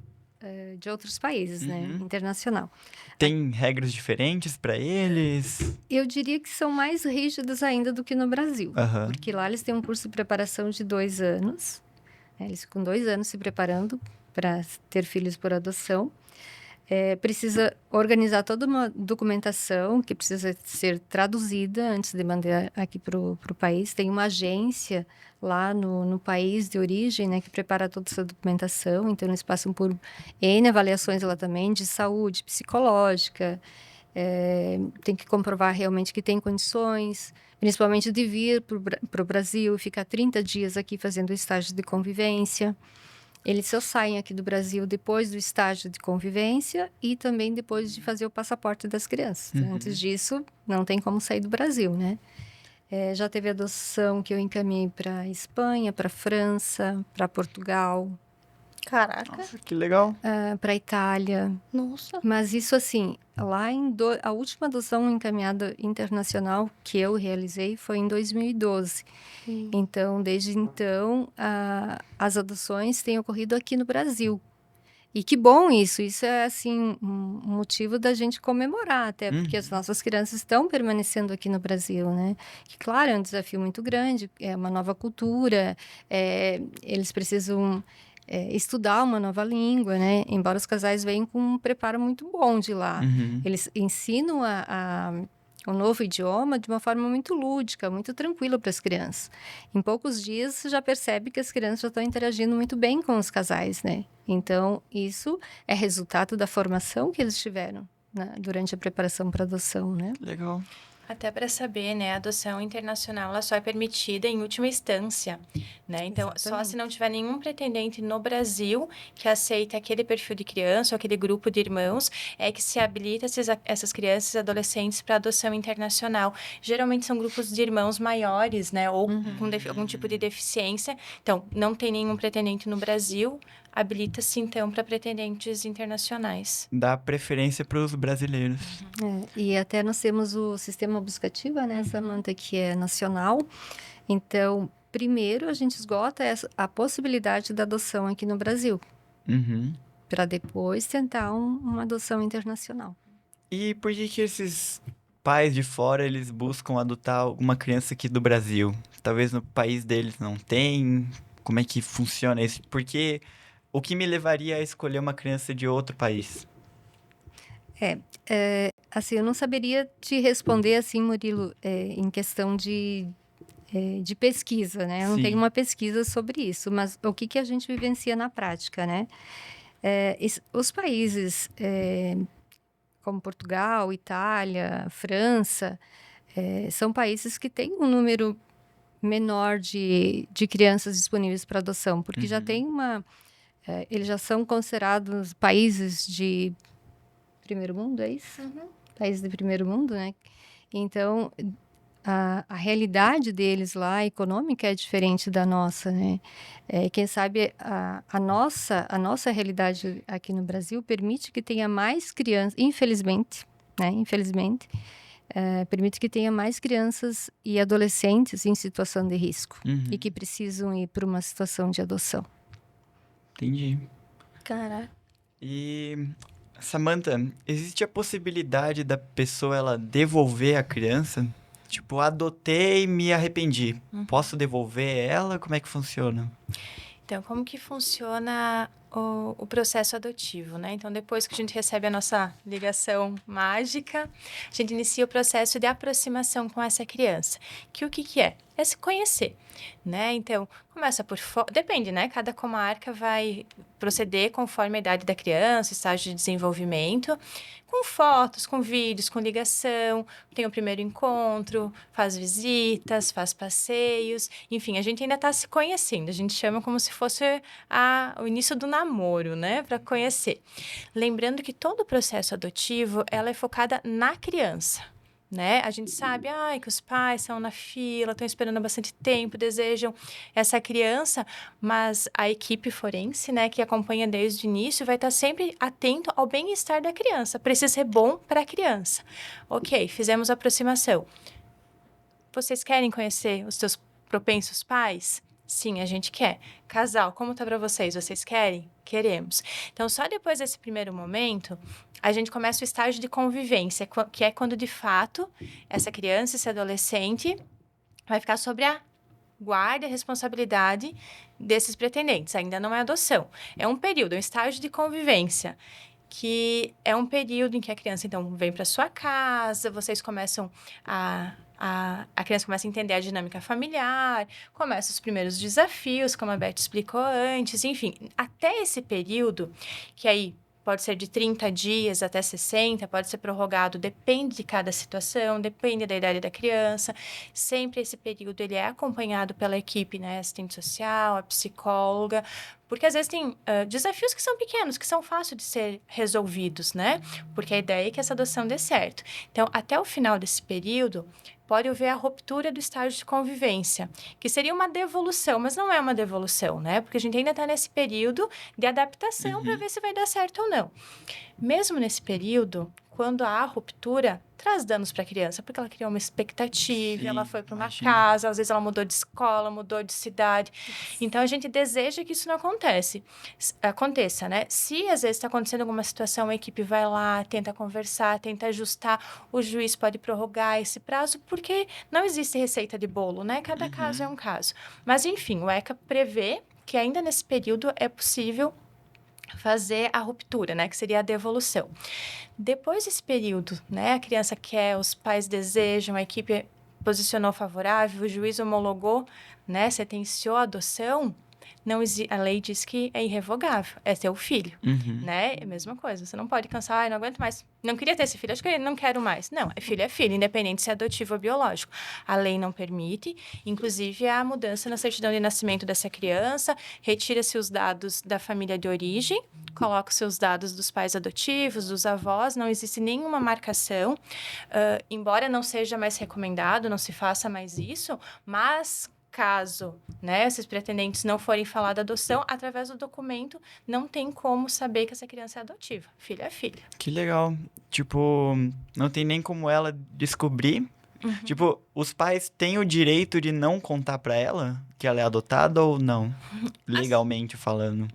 de outros países, né? Internacional. Tem regras diferentes para eles? Eu diria que são mais rígidas ainda do que no Brasil. Porque lá eles têm um curso de preparação de 2 anos. Eles ficam 2 anos se preparando para ter filhos por adoção. Precisa organizar toda uma documentação que precisa ser traduzida antes de mandar aqui para o país. Tem uma agência lá no país de origem, né, que prepara toda essa documentação. Então, eles passam por N avaliações lá também de saúde psicológica. Tem que comprovar realmente que tem condições, principalmente de vir para o Brasil e ficar 30 dias aqui fazendo estágio de convivência. Eles só saem aqui do Brasil depois do estágio de convivência e também depois de fazer o passaporte das crianças. Antes disso, não tem como sair do Brasil, né? Já teve adoção que eu encaminhei para Espanha, para França, para Portugal. Caraca. Nossa, que legal. Para Itália. Nossa. Mas isso assim, lá a última adoção encaminhada internacional que eu realizei foi em 2012. Então, desde então, as adoções têm ocorrido aqui no Brasil. E que bom isso. Isso é, assim, um motivo da gente comemorar, até porque as nossas crianças estão permanecendo aqui no Brasil, né? Que, claro, é um desafio muito grande, é uma nova cultura, eles precisam estudar uma nova língua, né? Embora os casais venham com um preparo muito bom de lá. Eles ensinam o novo idioma de uma forma muito lúdica, muito tranquila para as crianças. Em poucos dias, você já percebe que as crianças já estão interagindo muito bem com os casais, né? Então, isso é resultado da formação que eles tiveram né, durante a preparação para adoção, né? Legal. Até para saber, né, a adoção internacional ela só é permitida em última instância, né? Então, só Exatamente. se não tiver nenhum pretendente no Brasil que aceite aquele perfil de criança ou aquele grupo de irmãos, é que se habilita essas crianças e adolescentes para adoção internacional. Geralmente são grupos de irmãos maiores, né, ou com algum tipo de deficiência. Então, não tem nenhum pretendente no Brasil, habilita-se então para pretendentes internacionais. Dá preferência para os brasileiros. E até nós temos o sistema buscativa, né, Samantha, que é nacional. Então, primeiro a gente esgota a possibilidade da adoção aqui no Brasil, Uhum. para depois tentar uma adoção internacional. E por que esses pais de fora, eles buscam adotar alguma criança aqui do Brasil? Talvez no país deles não tem. Como é que funciona isso? Porque o que me levaria a escolher uma criança de outro país? Assim, eu não saberia te responder assim, Murilo, em questão de pesquisa, né? Eu não Sim. tenho uma pesquisa sobre isso, mas o que a gente vivencia na prática, né? Os países como Portugal, Itália, França, são países que têm um número menor de crianças disponíveis para adoção, porque já tem eles já são considerados países de primeiro mundo, é isso? Países de primeiro mundo, né? Então, a realidade deles lá, econômica, é diferente da nossa, né? Quem sabe a nossa realidade aqui no Brasil permite que tenha mais crianças, infelizmente, né? Infelizmente, permite que tenha mais crianças e adolescentes em situação de risco e que precisam ir para uma situação de adoção. Entendi. Caraca. E, Samantha, existe a possibilidade da pessoa ela devolver a criança? Tipo, adotei e me arrependi. Posso devolver ela? Como é que funciona? Então, como que funciona o processo adotivo, né? Então, depois que a gente recebe a nossa ligação mágica, a gente inicia o processo de aproximação com essa criança. Que o que é? É se conhecer, né? Então, começa por... Depende, né? Cada comarca vai proceder conforme a idade da criança, estágio de desenvolvimento, com fotos, com vídeos, com ligação, tem o primeiro encontro, faz visitas, faz passeios, enfim, a gente ainda está se conhecendo, a gente chama como se fosse o início do namoro, né, para conhecer. Lembrando que todo o processo adotivo, ela é focada na criança. Né? A gente sabe que os pais estão na fila, estão esperando há bastante tempo, desejam essa criança, mas a equipe forense, né, que acompanha desde o início, vai estar sempre atento ao bem-estar da criança. Precisa ser bom para a criança. Ok, fizemos a aproximação. Vocês querem conhecer os seus propensos pais? Sim, a gente quer. Casal, como tá para vocês? Vocês querem? Queremos. Então, só depois desse primeiro momento, a gente começa o estágio de convivência, que é quando, de fato, essa criança, esse adolescente, vai ficar sobre a guarda e responsabilidade desses pretendentes. Ainda não é adoção. É um período, é um estágio de convivência, que é um período em que a criança, então, vem para sua casa, vocês começam a criança começa a entender a dinâmica familiar, começa os primeiros desafios, como a Beth explicou antes, enfim, até esse período, que aí pode ser de 30 dias até 60, pode ser prorrogado, depende de cada situação, depende da idade da criança. Sempre esse período ele é acompanhado pela equipe, né, assistente social, a psicóloga, porque às vezes tem desafios que são pequenos, que são fáceis de ser resolvidos, né? Porque a ideia é que essa adoção dê certo. Então, até o final desse período, pode haver a ruptura do estágio de convivência, que seria uma devolução, mas não é uma devolução, né? Porque a gente ainda está nesse período de adaptação para ver se vai dar certo ou não. Mesmo nesse período, quando há ruptura, traz danos para a criança, porque ela criou uma expectativa, Sim, ela foi para uma imagino. casa, às vezes ela mudou de escola, mudou de cidade. Então, a gente deseja que isso não aconteça, né? Se, às vezes, está acontecendo alguma situação, a equipe vai lá, tenta conversar, tenta ajustar, o juiz pode prorrogar esse prazo, porque não existe receita de bolo, né? Cada caso é um caso. Mas, enfim, o ECA prevê que ainda nesse período é possível fazer a ruptura, né, que seria a devolução. Depois desse período, né, a criança quer, os pais desejam, a equipe posicionou favorável, o juiz homologou, né, sentenciou a adoção, A lei diz que é irrevogável, é teu filho, Uhum. né? É a mesma coisa, você não pode cansar, ai, não aguento mais, não queria ter esse filho, acho que eu não quero mais. Não, é filho, independente se é adotivo ou biológico. A lei não permite, inclusive a mudança na certidão de nascimento dessa criança, retira-se os dados da família de origem, coloca-se os dados dos pais adotivos, dos avós, não existe nenhuma marcação, embora não seja mais recomendado, não se faça mais isso, mas caso, né, esses pretendentes não forem falar da adoção, através do documento não tem como saber que essa criança é adotiva. Filho é filho. Que legal. Tipo, não tem nem como ela descobrir. Tipo, os pais têm o direito de não contar pra ela que ela é adotada ou não? Legalmente falando.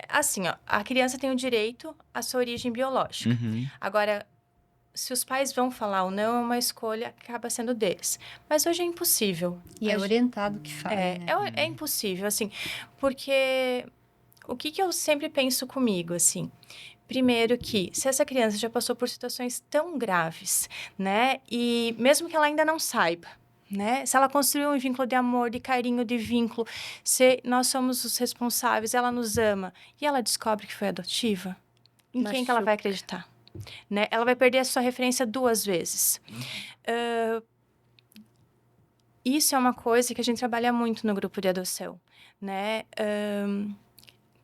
Assim, ó, a criança tem o direito à sua origem biológica. Uhum. Agora, se os pais vão falar ou não, é uma escolha que acaba sendo deles. Mas hoje é impossível. E é orientado que fala, né? É impossível, assim, porque o que eu sempre penso comigo, assim, primeiro que se essa criança já passou por situações tão graves, né, e mesmo que ela ainda não saiba, né, se ela construiu um vínculo de amor, de carinho, de vínculo, se nós somos os responsáveis, ela nos ama, e ela descobre que foi adotiva, em quem que ela vai acreditar? Né? Ela vai perder a sua referência 2 vezes. Isso é uma coisa que a gente trabalha muito no grupo de adoção, né?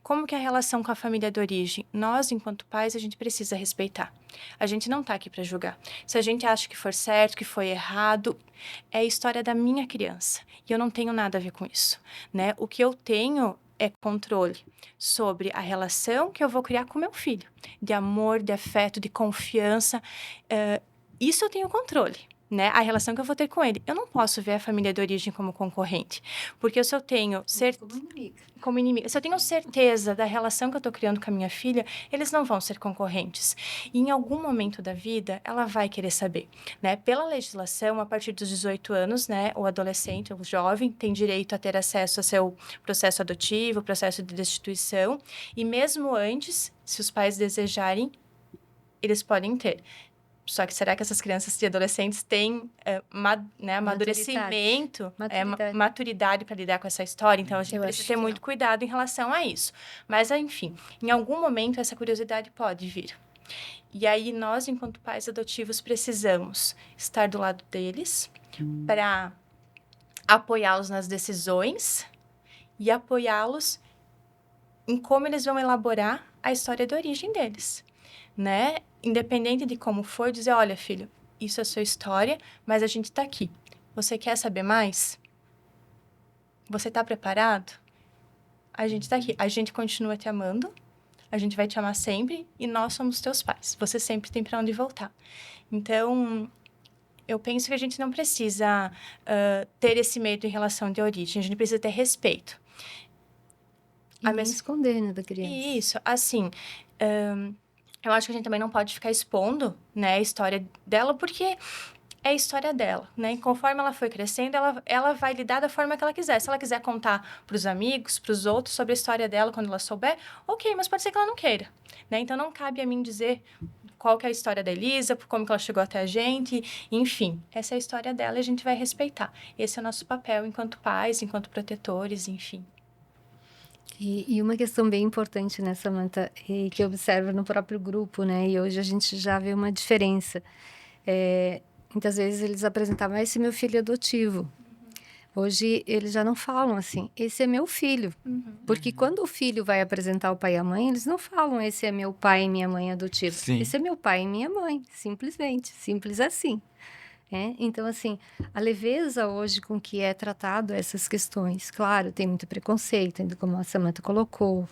Como que é a relação com a família de origem? Nós, enquanto pais, a gente precisa respeitar. A gente não está aqui para julgar. Se a gente acha que for certo, que foi errado, é a história da minha criança. E eu não tenho nada a ver com isso, né? O que eu tenho é controle sobre a relação que eu vou criar com meu filho. De amor, de afeto, de confiança. Isso eu tenho controle. Né, a relação que eu vou ter com ele. Eu não posso ver a família de origem como concorrente, porque se eu tenho como inimiga. Se eu tenho certeza da relação que eu estou criando com a minha filha, eles não vão ser concorrentes. E em algum momento da vida, ela vai querer saber, né? Pela legislação, a partir dos 18 anos, né, o adolescente, o jovem, tem direito a ter acesso ao seu processo adotivo, processo de destituição, e mesmo antes, se os pais desejarem, eles podem ter. Só que será que essas crianças e adolescentes têm amadurecimento, maturidade para lidar com essa história? Então, a gente precisa ter muito cuidado em relação a isso. Mas, enfim, em algum momento, essa curiosidade pode vir. E aí, nós, enquanto pais adotivos, precisamos estar do lado deles para apoiá-los nas decisões e apoiá-los em como eles vão elaborar a história de origem deles, né? Independente de como for, dizer, olha, filho, isso é a sua história, mas a gente está aqui. Você quer saber mais? Você está preparado? A gente está aqui. A gente continua te amando, a gente vai te amar sempre e nós somos teus pais. Você sempre tem para onde voltar. Então, eu penso que a gente não precisa ter esse medo em relação de origem, a gente precisa ter respeito. E nem esconder, né, da criança. Isso, assim... eu acho que a gente também não pode ficar expondo, né, a história dela, porque é a história dela, né? E conforme ela foi crescendo, ela vai lidar da forma que ela quiser. Se ela quiser contar para os amigos, para os outros, sobre a história dela quando ela souber, ok, mas pode ser que ela não queira, né? Então, não cabe a mim dizer qual que é a história da Elisa, como que ela chegou até a gente, enfim. Essa é a história dela e a gente vai respeitar. Esse é o nosso papel enquanto pais, enquanto protetores, enfim. E uma questão bem importante, né, Samantha, que eu observo no próprio grupo, né, e hoje a gente já vê uma diferença. Muitas vezes eles apresentavam, esse é meu filho adotivo. Hoje eles já não falam assim, esse é meu filho. Porque quando o filho vai apresentar o pai e a mãe, eles não falam, esse é meu pai e minha mãe adotivo. Sim. Esse é meu pai e minha mãe, simplesmente, simples assim. Então, assim, a leveza hoje com que é tratado essas questões, claro, tem muito preconceito, ainda como a Samantha colocou,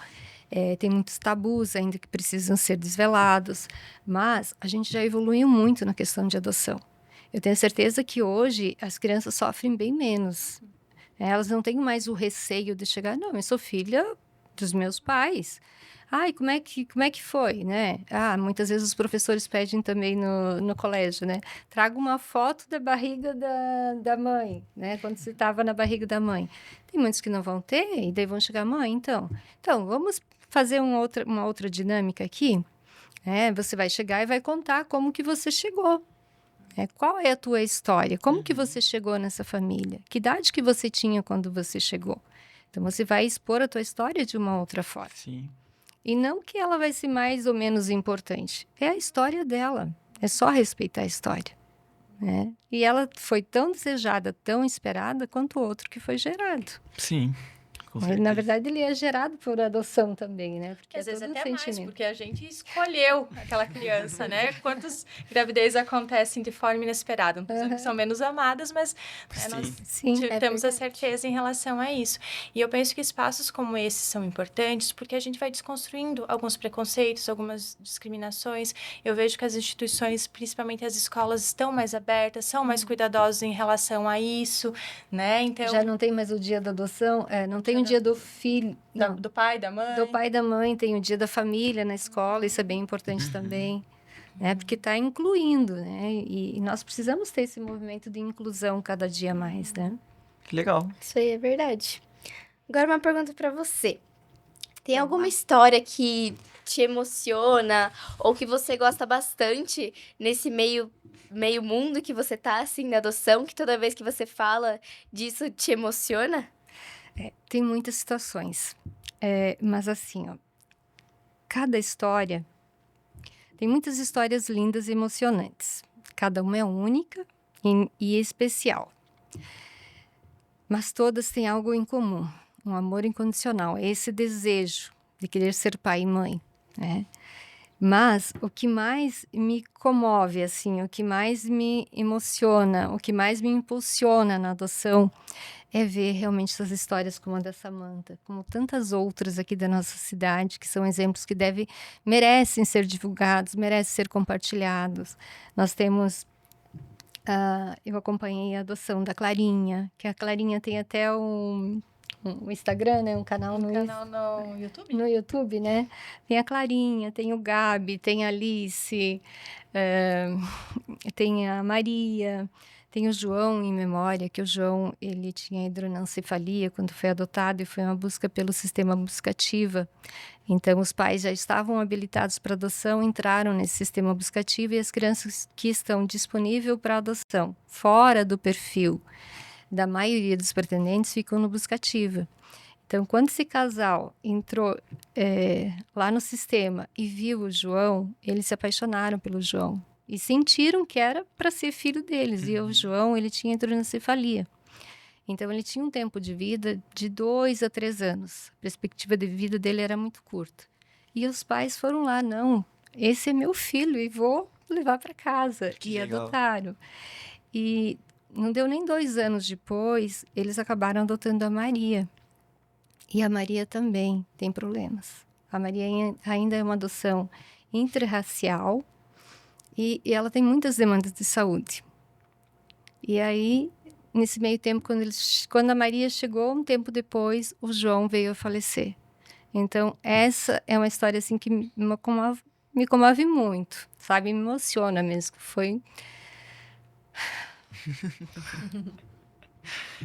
tem muitos tabus ainda que precisam ser desvelados, mas a gente já evoluiu muito na questão de adoção. Eu tenho certeza que hoje as crianças sofrem bem menos. Elas não têm mais o receio de chegar, não, eu sou filha dos meus pais. Ai, como é que foi, né? Muitas vezes os professores pedem também no colégio, né? Traga uma foto da barriga da mãe, né? Quando você estava na barriga da mãe. Tem muitos que não vão ter, e daí vão chegar, mãe, então vamos fazer uma outra dinâmica aqui? Você vai chegar e vai contar como que você chegou. Qual é a tua história? Como que você chegou nessa família? Que idade que você tinha quando você chegou? Então, você vai expor a tua história de uma outra forma. Sim. E não que ela vai ser mais ou menos importante. É a história dela. É só respeitar a história. Né? E ela foi tão desejada, tão esperada, quanto o outro que foi gerado. Sim. Com Mas, certeza. na verdade, ele é gerado por adoção também, né? Porque Às vezes todo um até mais, sentimento. porque a gente escolheu aquela criança, né? Quantas gravidezes acontecem de forma inesperada? Não dizendo que são menos amadas, mas né, nós Sim. Sim, temos a certeza em relação a isso. E eu penso que espaços como esses são importantes porque a gente vai desconstruindo alguns preconceitos, algumas discriminações. Eu vejo que as instituições, principalmente as escolas, estão mais abertas, são mais cuidadosas em relação a isso, né? Então, já não tem mais o dia da adoção, não tem o dia do filho, não, do pai, da mãe. do pai e da mãe, tem o dia da família na escola, isso é bem importante também, né? Porque está incluindo, né? E nós precisamos ter esse movimento de inclusão cada dia mais, né? Que legal. Isso aí é verdade. Agora uma pergunta pra você. Tem Vamos alguma lá. história que te emociona ou que você gosta bastante nesse meio mundo que você tá, assim, da adoção, que toda vez que você fala disso te emociona? Tem muitas situações, mas assim, ó, cada história tem muitas histórias lindas e emocionantes. Cada uma é única e especial. Mas todas têm algo em comum, um amor incondicional, esse desejo de querer ser pai e mãe, né? Mas o que mais me comove, assim, o que mais me emociona, o que mais me impulsiona na adoção é ver realmente essas histórias como a da Samantha, como tantas outras aqui da nossa cidade, que são exemplos que merecem ser divulgados, merecem ser compartilhados. Nós temos eu acompanhei a adoção da Clarinha, que a Clarinha tem até um Instagram, né? Um canal no YouTube? no YouTube, né? Tem a Clarinha, tem o Gabi, tem a Alice, tem a Maria, tem o João em memória, que o João ele tinha hidronancefalia quando foi adotado e foi uma busca pelo sistema buscativa. Então, os pais já estavam habilitados para adoção, entraram nesse sistema buscativo e as crianças que estão disponíveis para adoção, fora do perfil da maioria dos pretendentes, ficam no buscativa. Então, quando esse casal entrou lá no sistema e viu o João, eles se apaixonaram pelo João e sentiram que era para ser filho deles. E o João, ele tinha hidronancefalia. Então, ele tinha um tempo de vida de 2 a 3 anos. A perspectiva de vida dele era muito curta. E os pais foram lá, não, esse é meu filho e vou levar para casa. Que e legal. adotaram. E não deu nem 2 anos depois, eles acabaram adotando a Maria. E a Maria também tem problemas. A Maria ainda é uma adoção interracial e ela tem muitas demandas de saúde. E aí, nesse meio tempo, quando a Maria chegou, um tempo depois, o João veio a falecer. Então, essa é uma história assim que me comove muito, sabe? Me emociona mesmo. Foi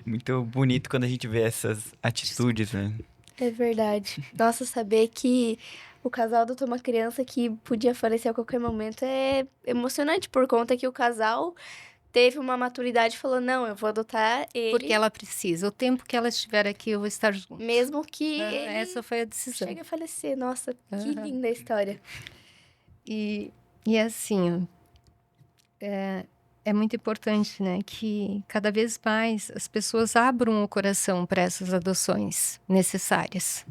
Muito bonito quando a gente vê essas atitudes, né? É verdade. Nossa, saber que o casal adotou uma criança que podia falecer a qualquer momento é emocionante, por conta que o casal teve uma maturidade e falou, não, eu vou adotar ele, porque ela precisa. O tempo que ela estiver aqui, eu vou estar junto. mesmo que ele Essa foi a decisão. chegue a falecer. Nossa, que Aham. linda a história. E assim, ó, é muito importante, né, que cada vez mais as pessoas abram o coração para essas adoções necessárias,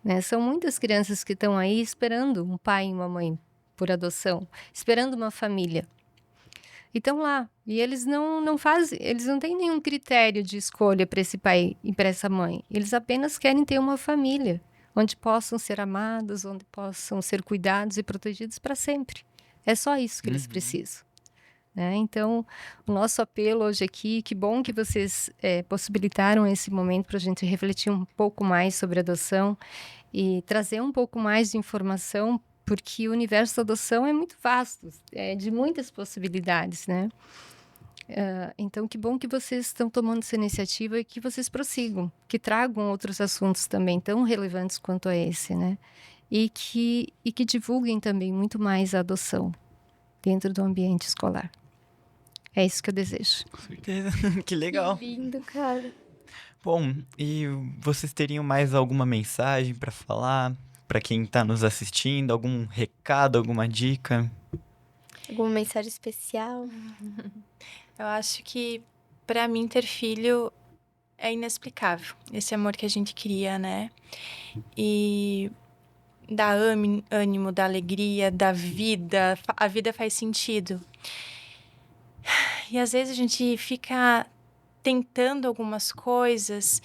né? São muitas crianças que estão aí esperando um pai e uma mãe por adoção, esperando uma família. E estão lá, e eles não fazem, eles não têm nenhum critério de escolha para esse pai e para essa mãe. Eles apenas querem ter uma família onde possam ser amados, onde possam ser cuidados e protegidos para sempre. É só isso que eles precisam. Né? Então, o nosso apelo hoje aqui, que bom que vocês possibilitaram esse momento para a gente refletir um pouco mais sobre adoção e trazer um pouco mais de informação, porque o universo da adoção é muito vasto, é de muitas possibilidades, né? Então, que bom que vocês estão tomando essa iniciativa e que vocês prossigam, que tragam outros assuntos também tão relevantes quanto a esse, né? E que divulguem também muito mais a adoção dentro do ambiente escolar. É isso que eu desejo. Com certeza. Que legal. Que lindo, cara. Bom, e vocês teriam mais alguma mensagem para falar para quem está nos assistindo? Algum recado, alguma dica? Alguma mensagem especial? Eu acho que, para mim, ter filho é inexplicável. Esse amor que a gente cria, né? E dá ânimo, dá alegria, dá vida. A vida faz sentido. E às vezes a gente fica tentando algumas coisas,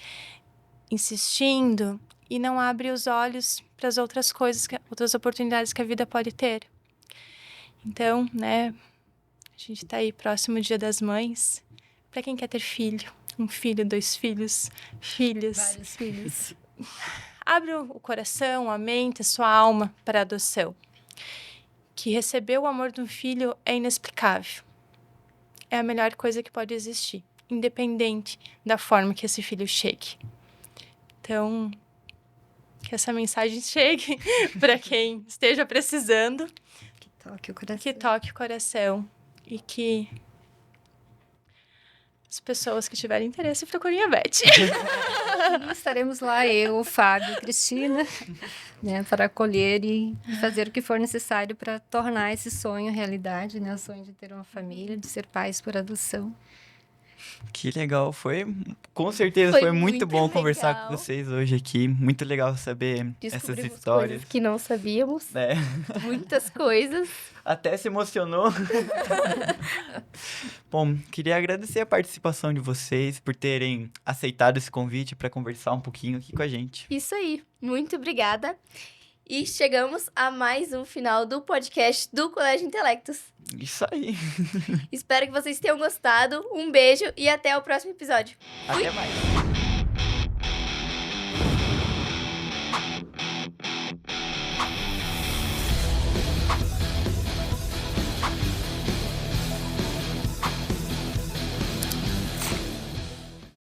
insistindo, e não abre os olhos para as outras coisas, outras oportunidades que a vida pode ter. Então, né, a gente tá aí próximo ao Dia das Mães. Para quem quer ter filho, um filho, 2 filhos, filhas. Vários filhos. Abre o coração, a mente, a sua alma para a adoção. Que receber o amor de um filho é inexplicável. É a melhor coisa que pode existir, independente da forma que esse filho chegue. Então, que essa mensagem chegue para quem esteja precisando, Toque o coração. que toque o coração e que as pessoas que tiverem interesse procurem a Beth. E estaremos lá, eu, Fábio, Cristina, né, para acolher e fazer o que for necessário para tornar esse sonho realidade, né, o sonho de ter uma família, de ser pais por adoção. Que legal, com certeza Foi foi muito muito bom conversar legal. com vocês hoje aqui. Muito legal saber essas Descobrimos histórias. coisas que não sabíamos. Né? Muitas coisas. Até se emocionou. Bom, queria agradecer a participação de vocês por terem aceitado esse convite para conversar um pouquinho aqui com a gente. Isso aí. Muito obrigada. E chegamos a mais um final do podcast do Colégio Intelectos. Isso aí. Espero que vocês tenham gostado. Um beijo e até o próximo episódio. Até mais.